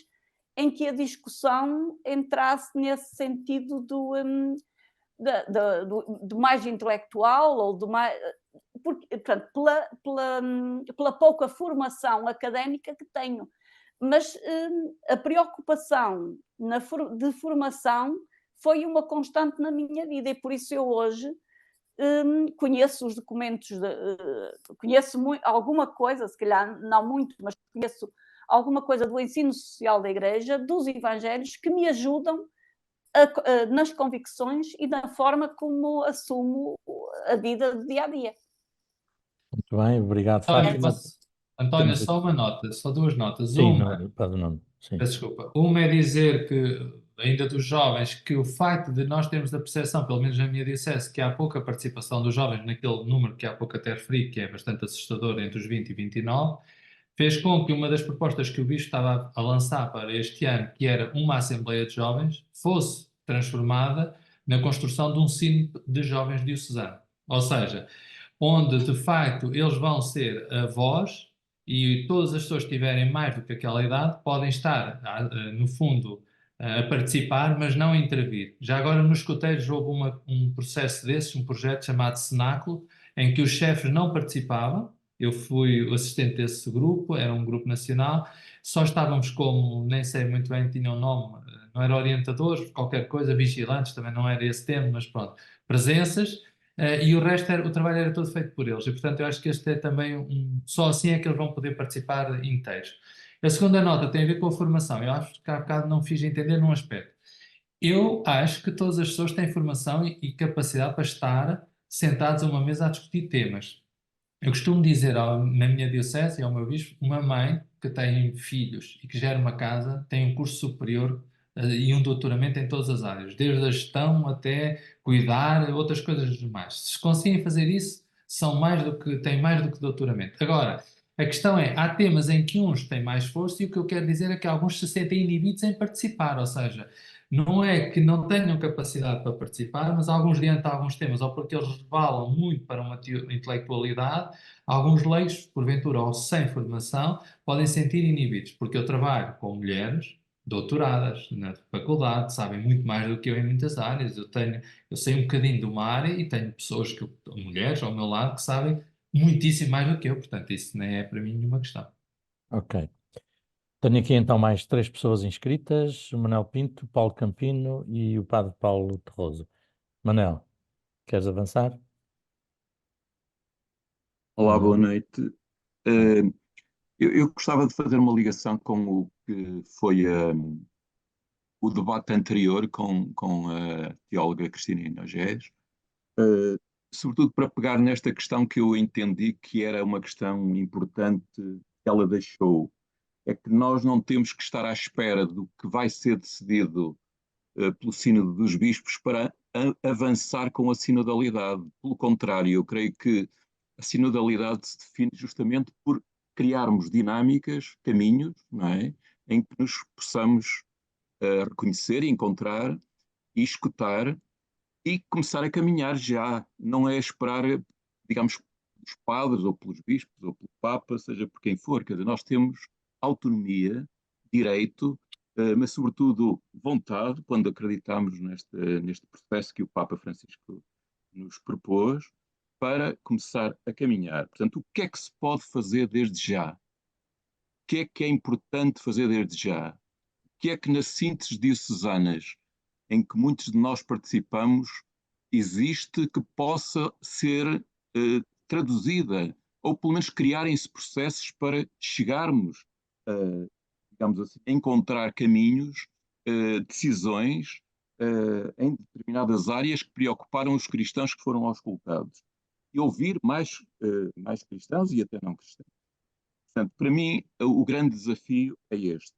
em que a discussão entrasse nesse sentido do mais intelectual ou do mais... portanto, pela pouca formação académica que tenho. Mas a preocupação de formação foi uma constante na minha vida, e por isso eu hoje conheço os documentos, conheço alguma coisa, se calhar não muito, mas conheço alguma coisa do ensino social da Igreja, dos Evangelhos, que me ajudam nas convicções e na forma como assumo a vida do dia a dia. Muito bem, obrigado, António, Fátima. António, Temos só uma nota, só duas notas. Sim, Uma, Padre Nuno, sim. peço desculpa. Uma é dizer que, ainda dos jovens, que o facto de nós termos a percepção, pelo menos na minha diocese, que há pouca participação dos jovens naquele número que há pouco até referi, que é bastante assustador, entre os 20 e 29, fez com que uma das propostas que o Bispo estava a lançar para este ano, que era uma Assembleia de Jovens, fosse transformada na construção de um sino de jovens diocesanos. Ou seja, onde de facto eles vão ser a voz e todas as pessoas que tiverem mais do que aquela idade podem estar, no fundo, a participar, mas não a intervir. Já agora nos escuteiros houve um processo desses, um projeto chamado Cenáculo, em que os chefes não participavam. Eu fui o assistente desse grupo, era um grupo nacional, só estávamos como, nem sei muito bem, tinha um nome, não era orientadores, qualquer coisa, vigilantes, também não era esse termo, mas pronto, presenças, e o resto, o trabalho era todo feito por eles, e portanto eu acho que este é também, só assim é que eles vão poder participar inteiros. A segunda nota tem a ver com a formação, eu acho que há bocado não fiz entender num aspecto. Eu acho que todas as pessoas têm formação e capacidade para estar sentados a uma mesa a discutir temas. Eu costumo dizer na minha diocese e ao meu bispo, uma mãe que tem filhos e que gera uma casa tem um curso superior e um doutoramento em todas as áreas, desde a gestão até cuidar, outras coisas mais. Se conseguem fazer isso, têm mais do que doutoramento. Agora, a questão é, há temas em que uns têm mais força e o que eu quero dizer é que alguns se sentem inibidos em participar, ou seja, não é que não tenham capacidade para participar, mas alguns diante de alguns temas, ou porque eles resvalam muito para uma intelectualidade, alguns leigos, porventura ou sem formação, podem sentir inibidos, porque eu trabalho com mulheres doutoradas na faculdade, sabem muito mais do que eu em muitas áreas. Eu sei um bocadinho de uma área e tenho pessoas, mulheres ao meu lado, que sabem muitíssimo mais do que eu, portanto isso nem é para mim nenhuma questão. Ok. Tenho aqui então mais 3 pessoas inscritas, o Manuel Pinto, Paulo Campino e o Padre Paulo Terroso. Manuel, queres avançar? Olá, boa noite. Eu gostava de fazer uma ligação com o que foi o debate anterior com a teóloga Cristina Hinogés, sobretudo para pegar nesta questão que eu entendi que era uma questão importante que ela deixou, é que nós não temos que estar à espera do que vai ser decidido pelo Sínodo dos Bispos para avançar com a sinodalidade. Pelo contrário, eu creio que a sinodalidade se define justamente por criarmos dinâmicas, caminhos, não é? Em que nos possamos reconhecer, encontrar e escutar e começar a caminhar já. Não é esperar, digamos, pelos padres ou pelos bispos ou pelo Papa, seja por quem for. Quer dizer, nós temos autonomia, direito, mas sobretudo vontade, quando acreditamos neste processo que o Papa Francisco nos propôs, para começar a caminhar. Portanto, o que é que se pode fazer desde já? O que é importante fazer desde já? O que é que nas sínteses diocesanas, em que muitos de nós participamos, existe que possa ser traduzida, ou pelo menos criarem-se processos para chegarmos a, digamos assim, encontrar caminhos, decisões em determinadas áreas que preocuparam os cristãos que foram auscultados. E ouvir mais cristãos e até não cristãos. Portanto, para mim, o grande desafio é este.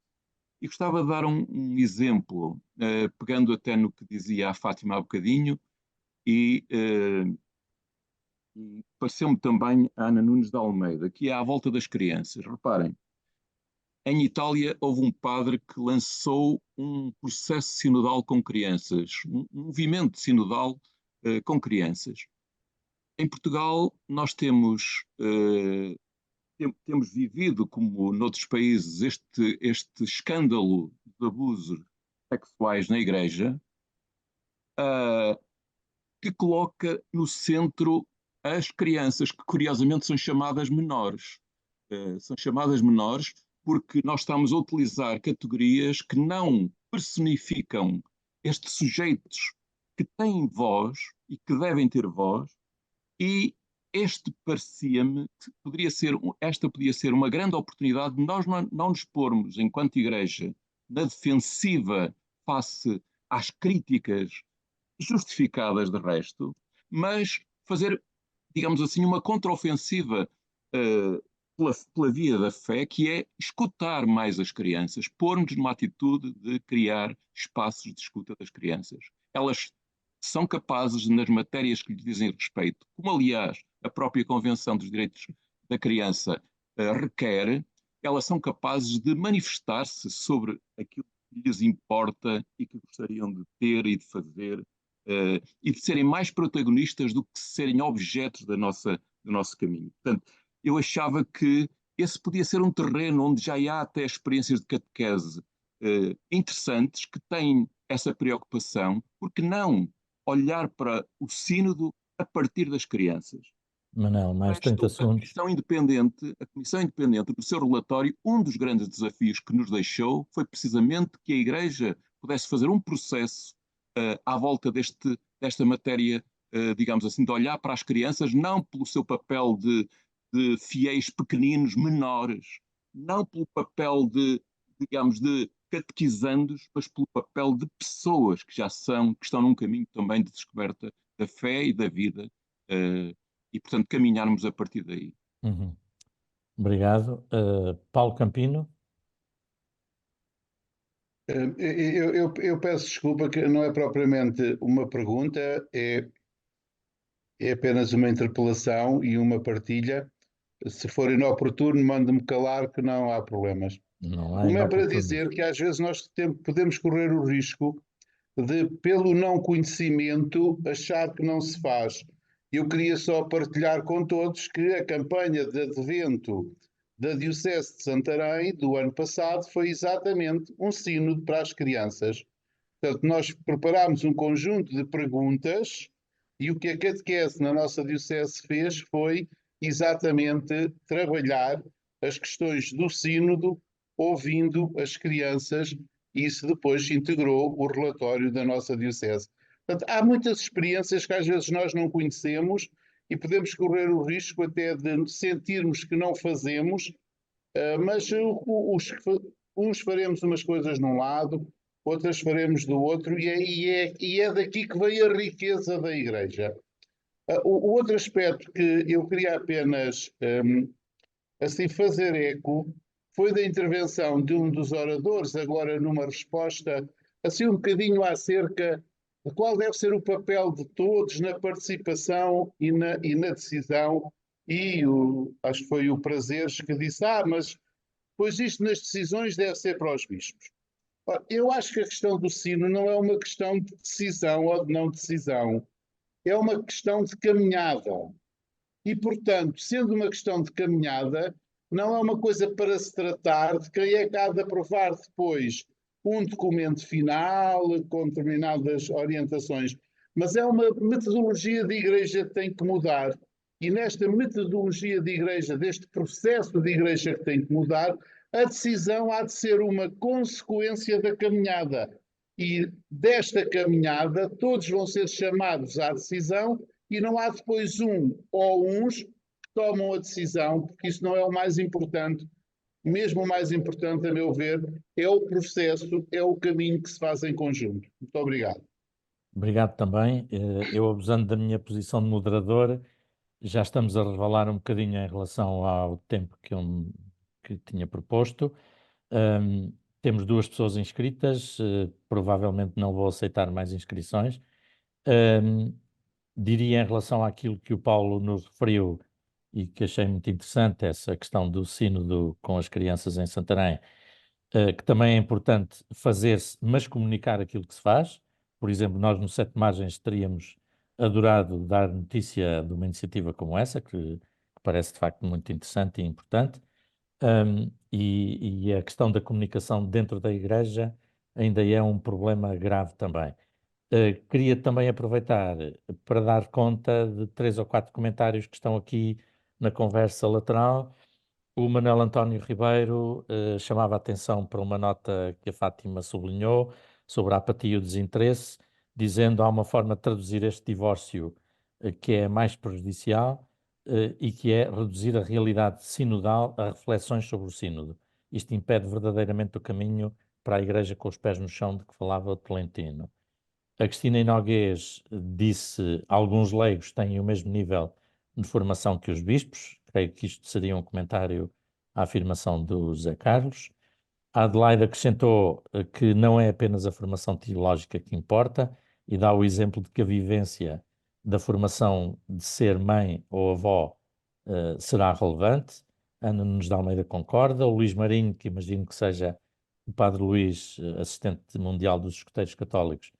E gostava de dar um exemplo, pegando até no que dizia a Fátima há bocadinho, e pareceu-me também a Ana Nunes de Almeida, que é à volta das crianças. Reparem, em Itália houve um padre que lançou um processo sinodal com crianças, um movimento sinodal com crianças. Em Portugal nós temos vivido, como noutros países, este escândalo de abusos sexuais na Igreja, que coloca no centro as crianças, que curiosamente são chamadas menores. São chamadas menores porque nós estamos a utilizar categorias que não personificam estes sujeitos que têm voz e que devem ter voz, E parecia-me que esta podia ser uma grande oportunidade de nós não nos pormos, enquanto Igreja, na defensiva face às críticas justificadas de resto, mas fazer, digamos assim, uma contraofensiva pela via da fé, que é escutar mais as crianças, pôr-nos numa atitude de criar espaços de escuta das crianças. Elas são capazes, nas matérias que lhes dizem respeito, como aliás a própria Convenção dos Direitos da Criança requer, elas são capazes de manifestar-se sobre aquilo que lhes importa e que gostariam de ter e de fazer, e de serem mais protagonistas do que serem objetos do nosso caminho. Portanto, eu achava que esse podia ser um terreno onde já há até experiências de catequese interessantes, que têm essa preocupação, porque não olhar para o sínodo a partir das crianças. Manel, mais 30 segundos. A Comissão Independente, no seu relatório, um dos grandes desafios que nos deixou foi precisamente que a Igreja pudesse fazer um processo à volta desta matéria, digamos assim, de olhar para as crianças, não pelo seu papel de fiéis pequeninos, menores, não pelo papel de catequizandos, mas pelo papel de pessoas que estão num caminho também de descoberta da fé e da vida, e portanto caminharmos a partir daí. Uhum. Obrigado. Paulo Campino. Eu peço desculpa, que não é propriamente uma pergunta, é apenas uma interpelação e uma partilha. Se for inoportuno, mande-me calar, que não há problemas. Não há Uma é para inoportuno. dizer que às vezes nós podemos correr o risco de, pelo não conhecimento, achar que não se faz. Eu queria só partilhar com todos que a campanha de advento da Diocese de Santarém do ano passado foi exatamente um sínodo para as crianças. Portanto, nós preparámos um conjunto de perguntas e o que a catequese na nossa Diocese fez foi exatamente trabalhar as questões do sínodo, ouvindo as crianças, e isso depois integrou o relatório da nossa Diocese. Portanto, há muitas experiências que às vezes nós não conhecemos e podemos correr o risco até de sentirmos que não fazemos, mas uns faremos umas coisas num lado, outras faremos do outro, e é daqui que vem a riqueza da Igreja. O outro aspecto que eu queria apenas assim fazer eco foi da intervenção de um dos oradores, agora numa resposta, assim um bocadinho acerca de qual deve ser o papel de todos na participação e na decisão, e acho que foi o Prazeres que disse, mas pois isto nas decisões deve ser para os bispos. Eu acho que a questão do sino não é uma questão de decisão ou de não decisão, é uma questão de caminhada. E, portanto, sendo uma questão de caminhada, não é uma coisa para se tratar de quem é que há de aprovar depois um documento final com determinadas orientações, mas é uma metodologia de Igreja que tem que mudar. E nesta metodologia de Igreja, deste processo de Igreja que tem que mudar, a decisão há de ser uma consequência da caminhada. E desta caminhada, todos vão ser chamados à decisão e não há depois um ou uns que tomam a decisão, porque isso não é o mais importante. Mesmo o mais importante, a meu ver, é o processo, é o caminho que se faz em conjunto. Muito obrigado. Obrigado também. Eu, abusando da minha posição de moderador, já estamos a revelar um bocadinho em relação ao tempo que tinha proposto. Temos 2 pessoas inscritas, provavelmente não vou aceitar mais inscrições. Diria em relação àquilo que o Paulo nos referiu e que achei muito interessante, essa questão do sínodo com as crianças em Santarém, que também é importante fazer-se, mas comunicar aquilo que se faz. Por exemplo, nós no Sete Margens teríamos adorado dar notícia de uma iniciativa como essa, que parece de facto muito interessante e importante. E a questão da comunicação dentro da Igreja ainda é um problema grave também. Queria também aproveitar para dar conta de 3 ou 4 comentários que estão aqui na conversa lateral. O Manuel António Ribeiro chamava a atenção para uma nota que a Fátima sublinhou sobre a apatia e o desinteresse, dizendo que há uma forma de traduzir este divórcio que é mais prejudicial e que é reduzir a realidade sinodal a reflexões sobre o sínodo. Isto impede verdadeiramente o caminho para a Igreja com os pés no chão de que falava o Tolentino. A Cristina Inoguês disse alguns leigos têm o mesmo nível de formação que os bispos. Creio que isto seria um comentário à afirmação do José Carlos. A Adelaide acrescentou que não é apenas a formação teológica que importa e dá o exemplo de que a vivência da formação de ser mãe ou avó será relevante. Ana Nunes de Almeida concorda. O Luís Marinho, que imagino que seja o Padre Luís, assistente mundial dos escuteiros católicos,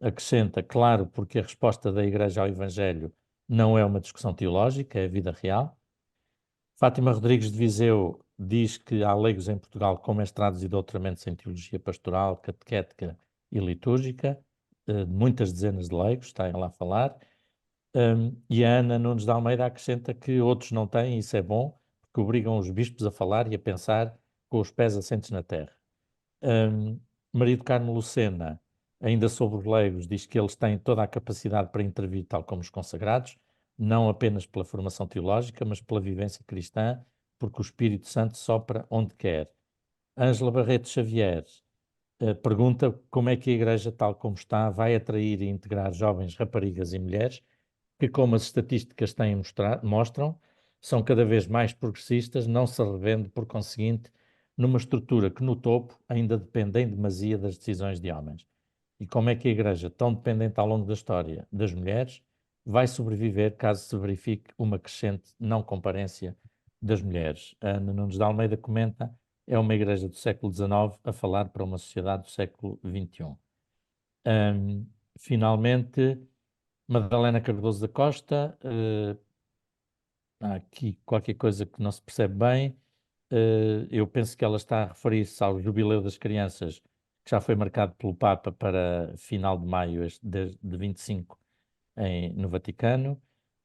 acrescenta, claro, porque a resposta da Igreja ao Evangelho não é uma discussão teológica, é a vida real. Fátima Rodrigues de Viseu diz que há leigos em Portugal com mestrados e doutoramentos em teologia pastoral, catequética e litúrgica, muitas dezenas de leigos, está ela a falar. E a Ana Nunes de Almeida acrescenta que outros não têm, e isso é bom, porque obrigam os bispos a falar e a pensar com os pés assentes na terra. Maria do Carmo Lucena, ainda sobre os leigos, diz que eles têm toda a capacidade para intervir, tal como os consagrados, não apenas pela formação teológica, mas pela vivência cristã, porque o Espírito Santo sopra onde quer. Ângela Barreto Xavier pergunta como é que a Igreja, tal como está, vai atrair e integrar jovens raparigas e mulheres que, como as estatísticas mostram, são cada vez mais progressistas, não se revendo, por conseguinte, numa estrutura que no topo ainda depende em demasia das decisões de homens. E como é que a Igreja, tão dependente ao longo da história das mulheres, vai sobreviver caso se verifique uma crescente não comparência das mulheres? A Ana Nunes de Almeida comenta, é uma Igreja do século XIX a falar para uma sociedade do século XXI. Finalmente, Madalena Cardoso da Costa, há aqui qualquer coisa que não se percebe bem. Eu penso que ela está a referir-se ao Jubileu das Crianças, que já foi marcado pelo Papa para final de maio de 25 no Vaticano.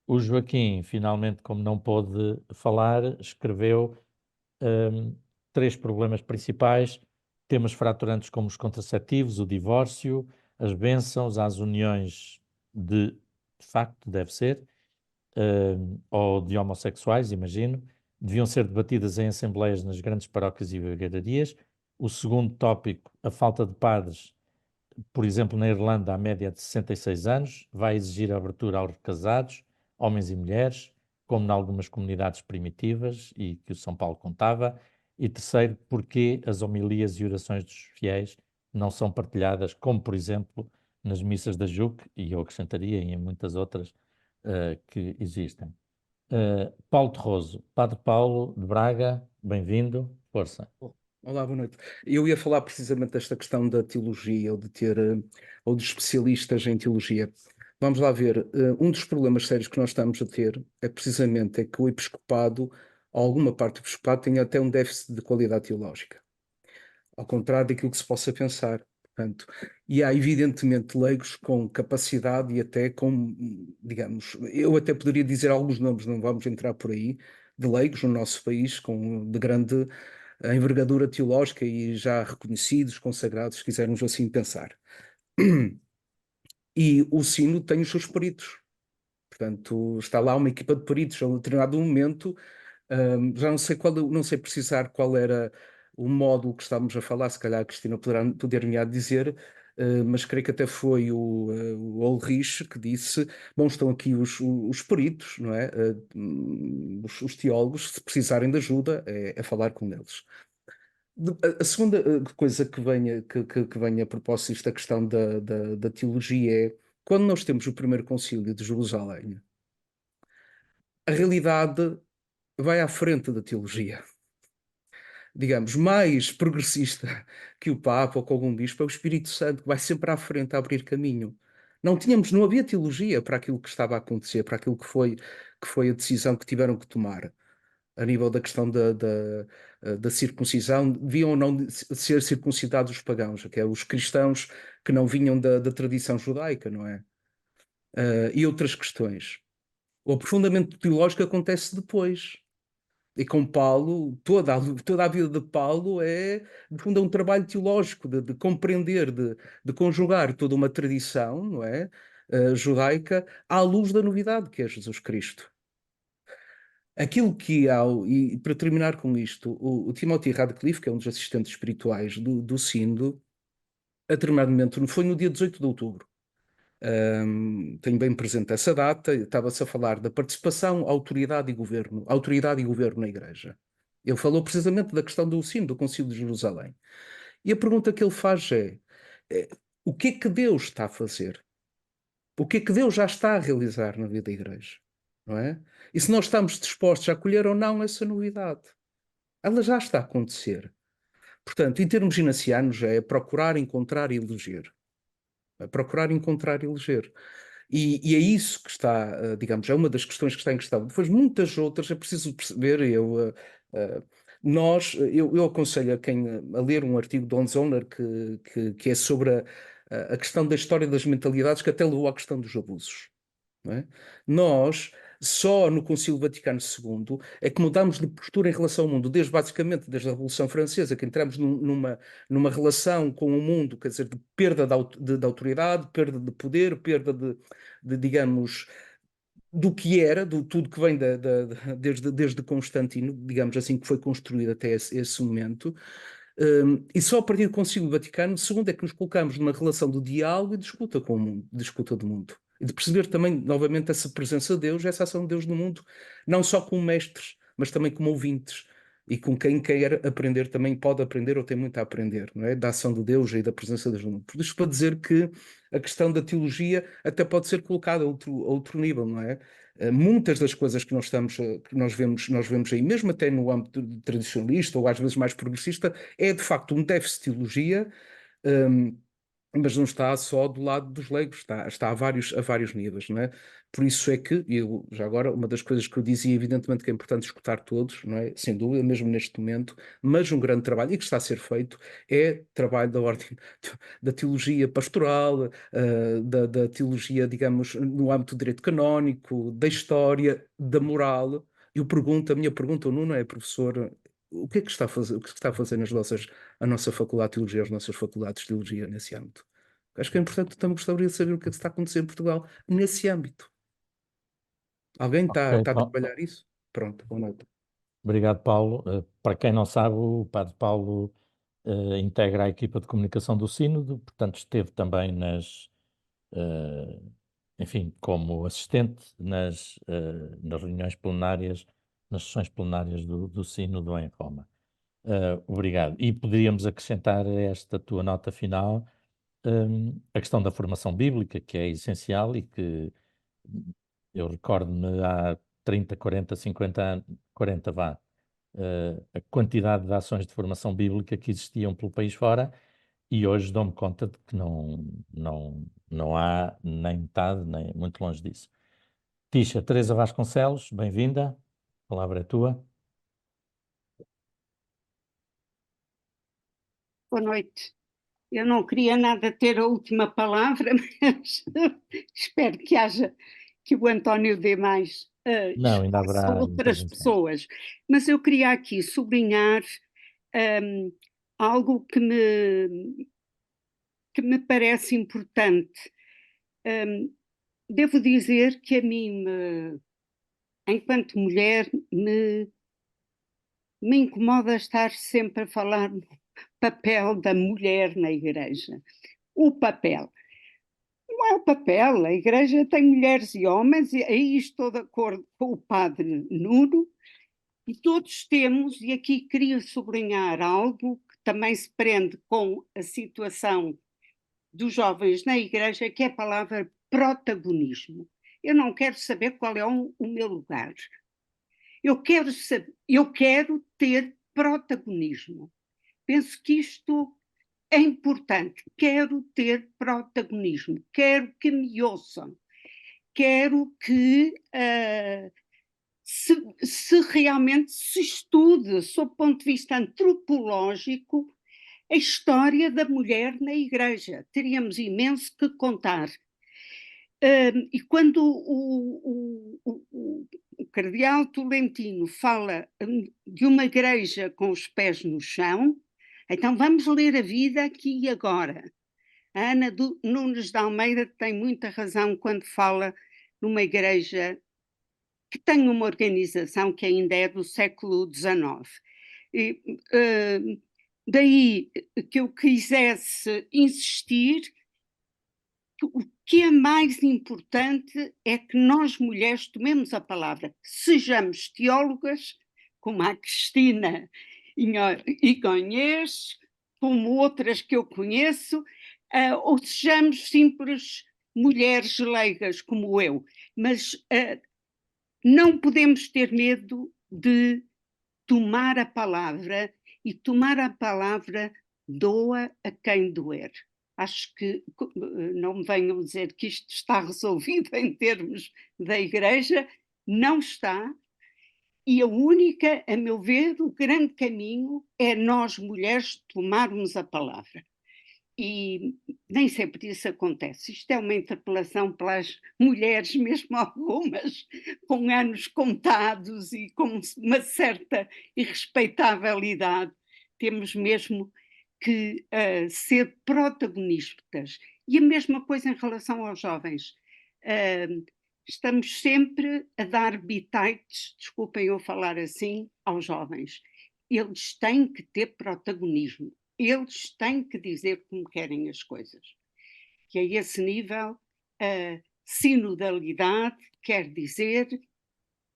O Joaquim, finalmente, como não pôde falar, escreveu 3 problemas principais, temas fraturantes como os contraceptivos, o divórcio, as bênçãos às uniões de facto, deve ser, ou de homossexuais, imagino, deviam ser debatidas em assembleias nas grandes paróquias e vigararias. O segundo tópico, a falta de padres, por exemplo, na Irlanda, a média de 66 anos, vai exigir a abertura aos casados, homens e mulheres, como em algumas comunidades primitivas e que o São Paulo contava. E terceiro, porque as homilias e orações dos fiéis não são partilhadas, como, por exemplo, nas missas da JUC, e eu acrescentaria em muitas outras que existem. Paulo Terroso, Padre Paulo de Braga, bem-vindo, força. Olá, boa noite. Eu ia falar precisamente desta questão da teologia, ou de especialistas em teologia. Vamos lá ver, um dos problemas sérios que nós estamos a ter é precisamente que o episcopado, alguma parte do episcopado, tem até um déficit de qualidade teológica, ao contrário daquilo que se possa pensar. Portanto, e há evidentemente leigos com capacidade e até com, digamos, eu até poderia dizer alguns nomes, não vamos entrar por aí, de leigos no nosso país de grande envergadura teológica e já reconhecidos, consagrados, se quisermos assim pensar. E o Sínodo tem os seus peritos. Portanto, está lá uma equipa de peritos. A um determinado momento, já não sei não sei precisar qual era o módulo que estávamos a falar, se calhar a Cristina poder-me dizer, mas creio que até foi o Ulrich que disse, bom, estão aqui os peritos, não é? Os teólogos, se precisarem de ajuda, é falar com eles. A segunda coisa que venha a propósito desta questão da teologia é, quando nós temos o primeiro concílio de Jerusalém, a realidade vai à frente da teologia. Digamos, mais progressista que o Papa ou que algum bispo é o Espírito Santo, que vai sempre à frente a abrir caminho. Não havia teologia para aquilo que estava a acontecer, para aquilo que foi a decisão que tiveram que tomar. A nível da questão da circuncisão, deviam ou não ser circuncidados os pagãos, que é os cristãos que não vinham da tradição judaica, não é? E outras questões. O aprofundamento teológico acontece depois. E com Paulo, toda a vida de Paulo é, de fundo, um trabalho teológico, de compreender, de conjugar toda uma tradição, não é? judaica à luz da novidade que é Jesus Cristo. Aquilo que e para terminar com isto, o Timothy Radcliffe, que é um dos assistentes espirituais do Sínodo, a determinado momento, foi no dia 18 de outubro, tenho bem presente essa data, estava-se a falar da participação, autoridade e governo na Igreja. Ele falou precisamente da questão do Sínodo, do Concílio de Jerusalém. E a pergunta que ele faz é o que é que Deus está a fazer? O que é que Deus já está a realizar na vida da Igreja? Não é? E se nós estamos dispostos a acolher ou não essa novidade? Ela já está a acontecer. Portanto, em termos ginacianos, é procurar, encontrar e eleger. É procurar, encontrar e eleger. E é isso que está, digamos, é uma das questões que está em questão. Depois, muitas outras, é preciso perceber, eu aconselho a ler um artigo de Don Zollner que é sobre a questão da história das mentalidades, que até levou à questão dos abusos. Não é? Nós, só no Concílio Vaticano II, é que mudamos de postura em relação ao mundo, basicamente desde a Revolução Francesa, que entramos numa relação com o mundo, quer dizer, de perda de autoridade, perda de poder, perda de digamos, do que era, do tudo que vem desde Constantino, digamos assim, que foi construído até esse momento. E só a partir do Concílio Vaticano II é que nos colocamos numa relação de diálogo e de disputa com o mundo, de disputa do mundo. E de perceber também, novamente, essa presença de Deus, essa ação de Deus no mundo, não só como mestres, mas também como ouvintes. E com quem quer aprender também pode aprender ou tem muito a aprender, não é? Da ação de Deus e da presença de Deus no mundo. Por isso, para dizer que a questão da teologia até pode ser colocada a outro nível, não é? Muitas das coisas que nós vemos aí, mesmo até no âmbito tradicionalista ou às vezes mais progressista, é de facto um déficit de teologia, mas não está só do lado dos leigos, está a vários níveis, não é? Por isso é que, já agora, uma das coisas que eu dizia, evidentemente que é importante escutar todos, não é? Sem dúvida, mesmo neste momento, mas um grande trabalho, e que está a ser feito, é trabalho da ordem da teologia pastoral, da teologia, digamos, no âmbito do direito canónico, da história, da moral. A minha pergunta ao Nuno é, professor, o que é que está a fazer a nossa faculdade de teologia, as nossas faculdades de teologia nesse âmbito? Acho que é importante, também gostaria de saber o que é que está a acontecer em Portugal nesse âmbito. Alguém está a trabalhar isso? Pronto, boa noite. Obrigado, Paulo. Para quem não sabe, o Padre Paulo integra a equipa de comunicação do Sínodo, portanto esteve também enfim, como assistente nas reuniões plenárias, nas sessões plenárias do Sínodo em Roma. Obrigado. E poderíamos acrescentar a esta tua nota final a questão da formação bíblica, que é essencial e que eu recordo-me há 30, 40, 50 anos, 40 vá, a quantidade de ações de formação bíblica que existiam pelo país fora, e hoje dou-me conta de que não há nem metade, nem muito longe disso. Tisha, Teresa Vasconcelos, bem-vinda, a palavra é tua. Boa noite. Eu não queria nada ter a última palavra, mas espero que o António dê mais Não, ainda espaço a haverá outras pessoas. Mas eu queria aqui sublinhar algo que me parece importante. Devo dizer que a mim, enquanto mulher, me incomoda estar sempre a falar do papel da mulher na Igreja. O papel. Não é o papel, a Igreja tem mulheres e homens, e aí estou de acordo com o Padre Nuno, e todos temos, e aqui queria sublinhar algo que também se prende com a situação dos jovens na Igreja, que é a palavra protagonismo. Eu não quero saber qual é o meu lugar. Eu quero ter protagonismo. Penso que isto é importante. Quero ter protagonismo. Quero que me ouçam. Quero que se realmente se estude, sob o ponto de vista antropológico, a história da mulher na Igreja. Teríamos imenso que contar. E quando o cardeal Tolentino fala de uma igreja com os pés no chão, então vamos ler a vida aqui e agora. A Ana Nunes de Almeida tem muita razão quando fala numa igreja que tem uma organização que ainda é do século XIX. E, daí que eu quisesse insistir que o que é mais importante é que nós mulheres tomemos a palavra, sejamos teólogas, como a Cristina Igonhês, como outras que eu conheço, ou sejamos simples mulheres leigas como eu, mas não podemos ter medo de tomar a palavra, e tomar a palavra doa a quem doer. Acho que não me venham dizer que isto está resolvido em termos da Igreja, não está, e a meu ver, o grande caminho é nós mulheres tomarmos a palavra. E nem sempre isso acontece. Isto é uma interpelação pelas mulheres, mesmo algumas com anos contados e com uma certa irrespeitável idade. Temos mesmo que ser protagonistas. E a mesma coisa em relação aos jovens. Estamos sempre a dar bitites, desculpem eu falar assim, aos jovens. Eles têm que ter protagonismo. Eles têm que dizer como querem as coisas. Que a esse nível, a sinodalidade quer dizer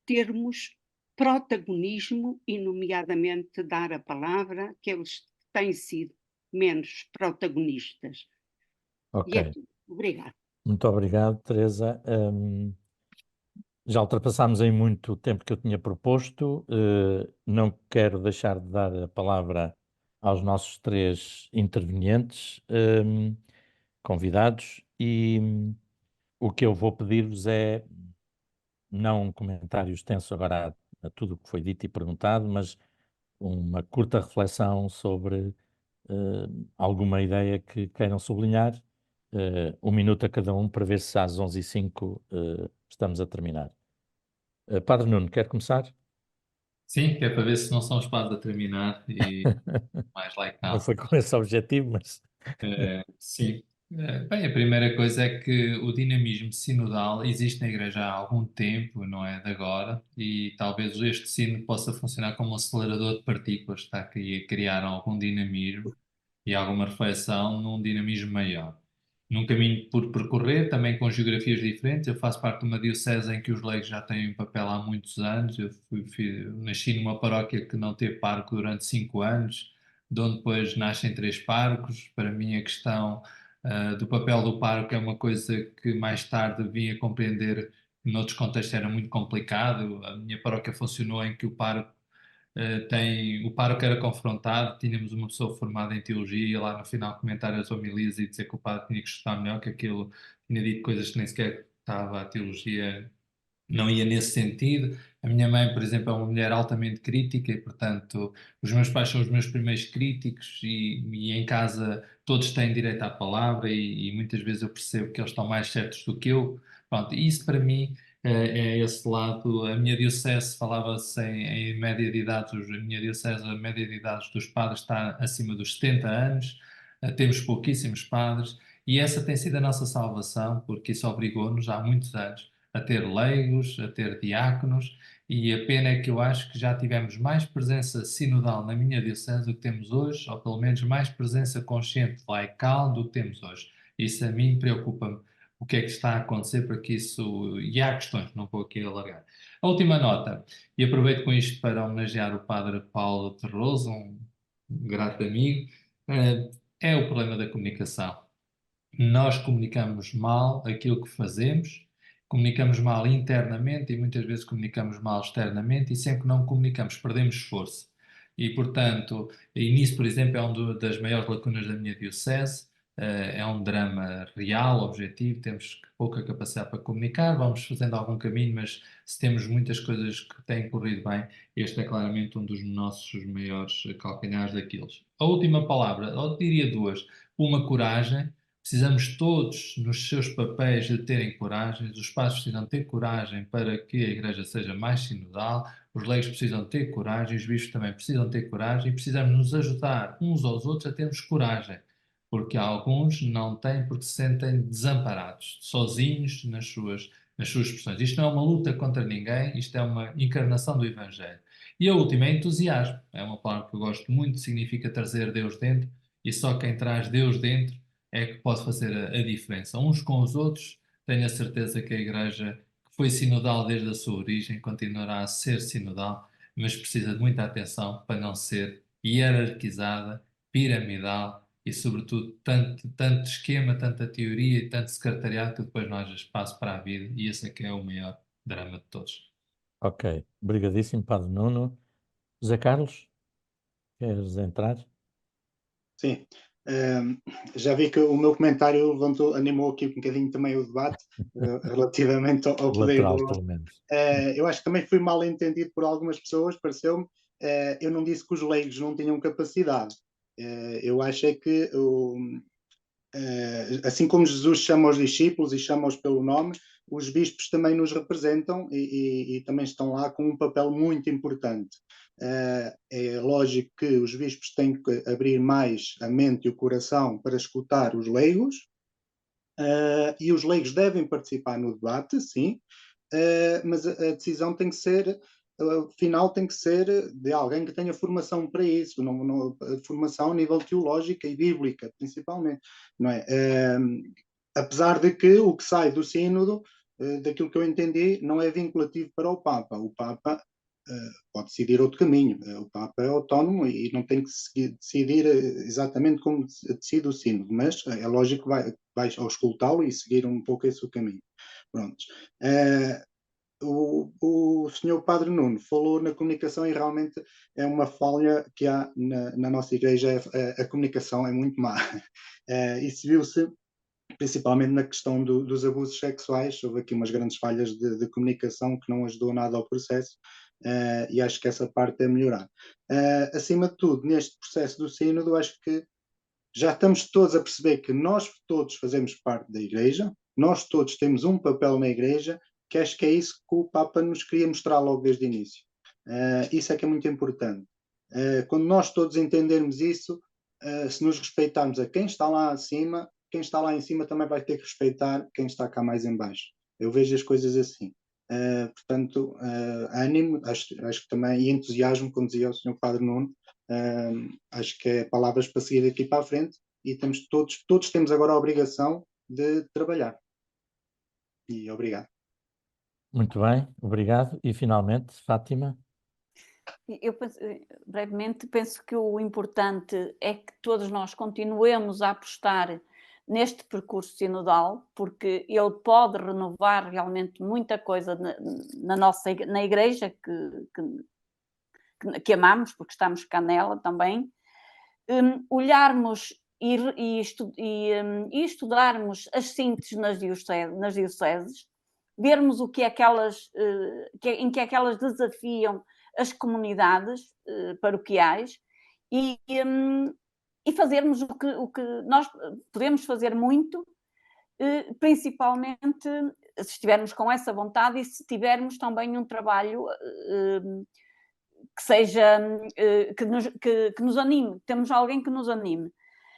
termos protagonismo e, nomeadamente, dar a palavra àqueles que têm sido menos protagonistas. Ok. E é tudo. Obrigada. Muito obrigado, Teresa. Já ultrapassámos em muito o tempo que eu tinha proposto. Não quero deixar de dar a palavra aos nossos 3 intervenientes, convidados, e o que eu vou pedir-vos é não um comentário extenso agora a tudo o que foi dito e perguntado, mas uma curta reflexão sobre alguma ideia que queiram sublinhar. 1 minuto a cada um para ver se às 11h05 estamos a terminar. Padre Nuno, quer começar? Sim, que é para ver se não são os padres a terminar e mais like Não now. foi com esse objetivo, mas... Sim. Bem, a primeira coisa é que o dinamismo sinodal existe na Igreja há algum tempo, não é de agora, e talvez este sino possa funcionar como um acelerador de partículas, está aqui a criar algum dinamismo e alguma reflexão num dinamismo maior. Num caminho por percorrer, também com geografias diferentes. Eu faço parte de uma diocese em que os leigos já têm um papel há muitos anos. Eu nasci numa paróquia que não teve pároco durante 5 anos, de onde depois nascem 3 párocos. Para mim, a questão do papel do pároco é uma coisa que mais tarde vim a compreender que noutros contextos era muito complicado. A minha paróquia funcionou em que o pároco o pároco era confrontado, tínhamos uma pessoa formada em teologia e lá no final comentar as homilias e dizer que o padre tinha que estudar melhor, que aquilo tinha dito coisas que nem sequer estava a teologia, não ia nesse sentido. A minha mãe, por exemplo, é uma mulher altamente crítica e, portanto, os meus pais são os meus primeiros críticos e em casa todos têm direito à palavra e muitas vezes eu percebo que eles estão mais certos do que eu. Pronto, e isso para mim é esse lado. A minha diocese falava-se em média de idades, a minha diocese, a média de idades dos padres está acima dos 70 anos, temos pouquíssimos padres e essa tem sido a nossa salvação, porque isso obrigou-nos há muitos anos a ter leigos, a ter diáconos, e a pena é que eu acho que já tivemos mais presença sinodal na minha diocese do que temos hoje, ou pelo menos mais presença consciente laical do que temos hoje. Isso a mim preocupa-me. O que é que está a acontecer para que isso... E há questões, não vou aqui alargar. A última nota, e aproveito com isto para homenagear o padre Paulo Terroso, um grato amigo, é o problema da comunicação. Nós comunicamos mal aquilo que fazemos, comunicamos mal internamente e muitas vezes comunicamos mal externamente e sempre que não comunicamos perdemos esforço. E, portanto, e nisso, por exemplo, é uma das maiores lacunas da minha diocese, é um drama real, objetivo, temos pouca capacidade para comunicar, vamos fazendo algum caminho, mas se temos muitas coisas que têm corrido bem, este é claramente um dos nossos maiores calcanhares daqueles. A última palavra, eu diria 2, uma coragem. Precisamos todos, nos seus papéis, de terem coragem. Os padres precisam ter coragem para que a Igreja seja mais sinodal. Os leigos precisam ter coragem. Os bispos também precisam ter coragem. E precisamos nos ajudar uns aos outros a termos coragem. porque alguns não têm porque se sentem desamparados, sozinhos nas suas expressões. Isto não é uma luta contra ninguém, isto é uma encarnação do Evangelho. E a última é entusiasmo. É uma palavra que eu gosto muito, significa trazer Deus dentro, e só quem traz Deus dentro é que pode fazer a diferença. Uns com os outros, tenho a certeza que a Igreja, que foi sinodal desde a sua origem, continuará a ser sinodal, mas precisa de muita atenção para não ser hierarquizada, piramidal e, sobretudo, tanto esquema, tanta teoria e tanto secretariado que depois não haja espaço para a vida, e esse é que é o maior drama de todos. Ok, obrigadíssimo, Padre Nuno. José Carlos, queres entrar? Sim. Já vi que o meu comentário animou aqui um bocadinho também o debate relativamente ao poder Lateral, do... pelo menos. Eu acho que também fui mal entendido por algumas pessoas, pareceu-me. Eu não disse que os leigos não tinham capacidade. Eu acho é que, assim como Jesus chama os discípulos e chama-os pelo nome, os bispos também nos representam e também estão lá com um papel muito importante. É lógico que os bispos têm que abrir mais a mente e o coração para escutar os leigos, e os leigos devem participar no debate, sim, mas a decisão tem que ser, final tem que ser de alguém que tenha formação para isso, formação a nível teológica e bíblica, principalmente, não é? Apesar de que o que sai do sínodo, daquilo que eu entendi, não é vinculativo para o Papa. O Papa pode decidir outro caminho. O Papa é autónomo e não tem que decidir exatamente como decide o sínodo, mas é lógico que vai auscultá-lo e seguir um pouco esse o caminho. Prontos. O senhor Padre Nuno falou na comunicação e realmente é uma falha que há na nossa igreja, a comunicação é muito má. Isso viu-se principalmente na questão dos abusos sexuais. Houve aqui umas grandes falhas de comunicação que não ajudou nada ao processo, e acho que essa parte é melhorar. Acima de tudo, neste processo do sínodo, acho que já estamos todos a perceber que nós todos fazemos parte da igreja, nós todos temos um papel na igreja, que acho que é isso que o Papa nos queria mostrar logo desde o início. Isso é que é muito importante. Quando nós todos entendermos isso, se nos respeitarmos a quem está lá acima, quem está lá em cima também vai ter que respeitar quem está cá mais em baixo. Eu vejo as coisas assim. Portanto, ânimo, acho que também, e entusiasmo, como dizia o Sr. Padre Nuno, acho que é palavras para seguir aqui para a frente, e todos temos agora a obrigação de trabalhar. E obrigado. Muito bem, obrigado. E finalmente, Fátima? Eu brevemente penso que o importante é que todos nós continuemos a apostar neste percurso sinodal, porque ele pode renovar realmente muita coisa na igreja que amamos, porque estamos cá nela também. Olharmos e estudarmos as sínteses nas dioceses, vermos o que é em que é que elas desafiam as comunidades paroquiais e fazermos o que nós podemos fazer muito, principalmente se estivermos com essa vontade e se tivermos também um trabalho que seja, que nos anime, temos alguém que nos anime.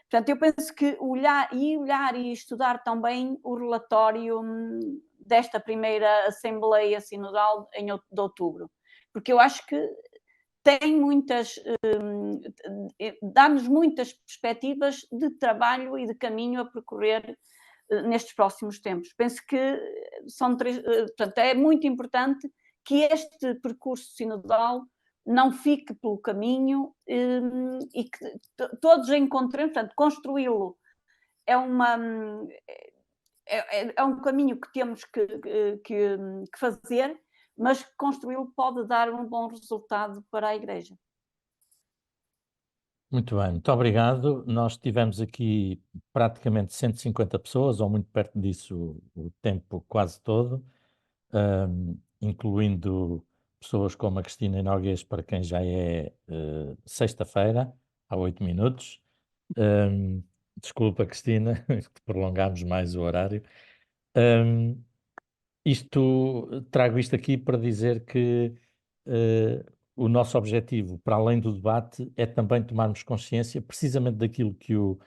Portanto, eu penso que olhar e estudar também o relatório desta primeira Assembleia Sinodal de outubro, porque eu acho que tem dá-nos muitas perspectivas de trabalho e de caminho a percorrer nestes próximos tempos. Penso que portanto, é muito importante que este percurso sinodal não fique pelo caminho e que todos encontremos, portanto, construí-lo é um caminho que temos que fazer, mas construí-lo pode dar um bom resultado para a Igreja. Muito bem, muito obrigado. Nós tivemos aqui praticamente 150 pessoas, ou muito perto disso, o tempo quase todo, incluindo pessoas como a Cristina Noguês, para quem já é sexta-feira, há 8 minutos. Desculpa, Cristina, que prolongámos mais o horário. Trago isto aqui para dizer que o nosso objetivo, para além do debate, é também tomarmos consciência precisamente daquilo que o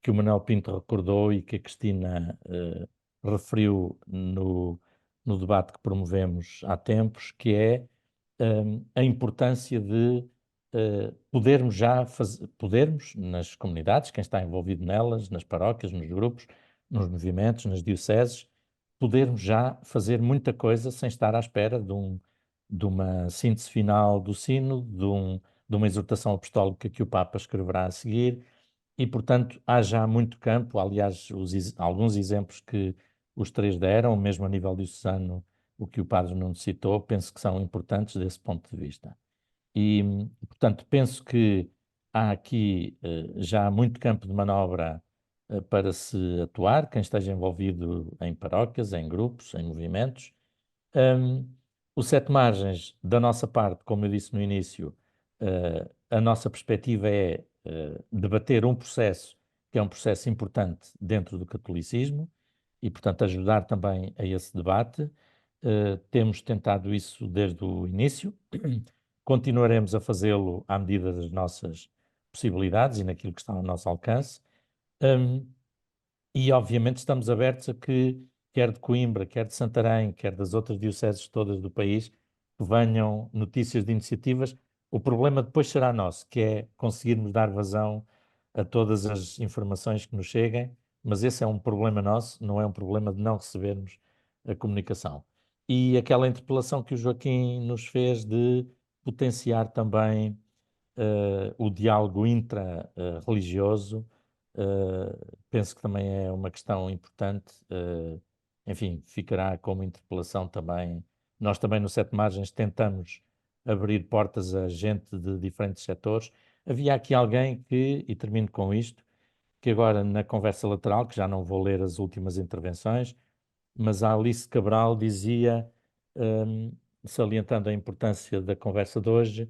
que o Manuel Pinto recordou e que a Cristina referiu no debate que promovemos há tempos, que é a importância de podermos nas comunidades, quem está envolvido nelas, nas paróquias, nos grupos, nos movimentos, nas dioceses, podermos já fazer muita coisa sem estar à espera de uma síntese final do sino, de uma exortação apostólica que o Papa escreverá a seguir, e, portanto, há já muito campo. Aliás, alguns exemplos que os três deram, mesmo a nível diocesano, o que o Padre Nuno citou, penso que são importantes desse ponto de vista. E, portanto, penso que há aqui já muito campo de manobra para se atuar, quem esteja envolvido em paróquias, em grupos, em movimentos. O Sete Margens, da nossa parte, como eu disse no início, a nossa perspectiva é debater um processo que é um processo importante dentro do catolicismo e, portanto, ajudar também a esse debate. Temos tentado isso desde o início, continuaremos a fazê-lo à medida das nossas possibilidades e naquilo que está ao nosso alcance. E, obviamente, estamos abertos a que, quer de Coimbra, quer de Santarém, quer das outras dioceses todas do país, que venham notícias de iniciativas. O problema depois será nosso, que é conseguirmos dar vazão a todas as informações que nos cheguem, mas esse é um problema nosso, não é um problema de não recebermos a comunicação. E aquela interpelação que o Joaquim nos fez de potenciar também o diálogo intra-religioso, penso que também é uma questão importante. Enfim, ficará como interpelação também. Nós também no Sete Margens tentamos abrir portas a gente de diferentes setores. Havia aqui alguém que, e termino com isto, que agora na conversa lateral, que já não vou ler as últimas intervenções, mas a Alice Cabral dizia, salientando a importância da conversa de hoje,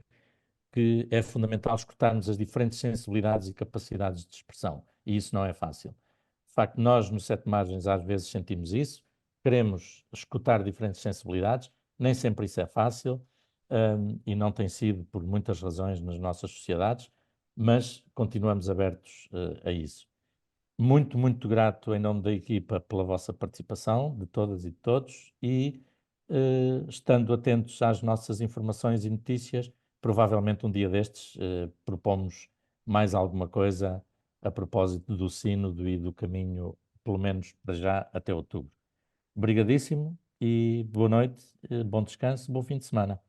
que é fundamental escutarmos as diferentes sensibilidades e capacidades de expressão, e isso não é fácil. De facto, nós no Sete Margens às vezes sentimos isso, queremos escutar diferentes sensibilidades, nem sempre isso é fácil, e não tem sido por muitas razões nas nossas sociedades, mas continuamos abertos a isso. Muito, muito grato em nome da equipa pela vossa participação, de todas e de todos, e estando atentos às nossas informações e notícias, provavelmente um dia destes propomos mais alguma coisa a propósito do sínodo e do caminho, pelo menos para já, até outubro. Obrigadíssimo e boa noite, bom descanso, bom fim de semana.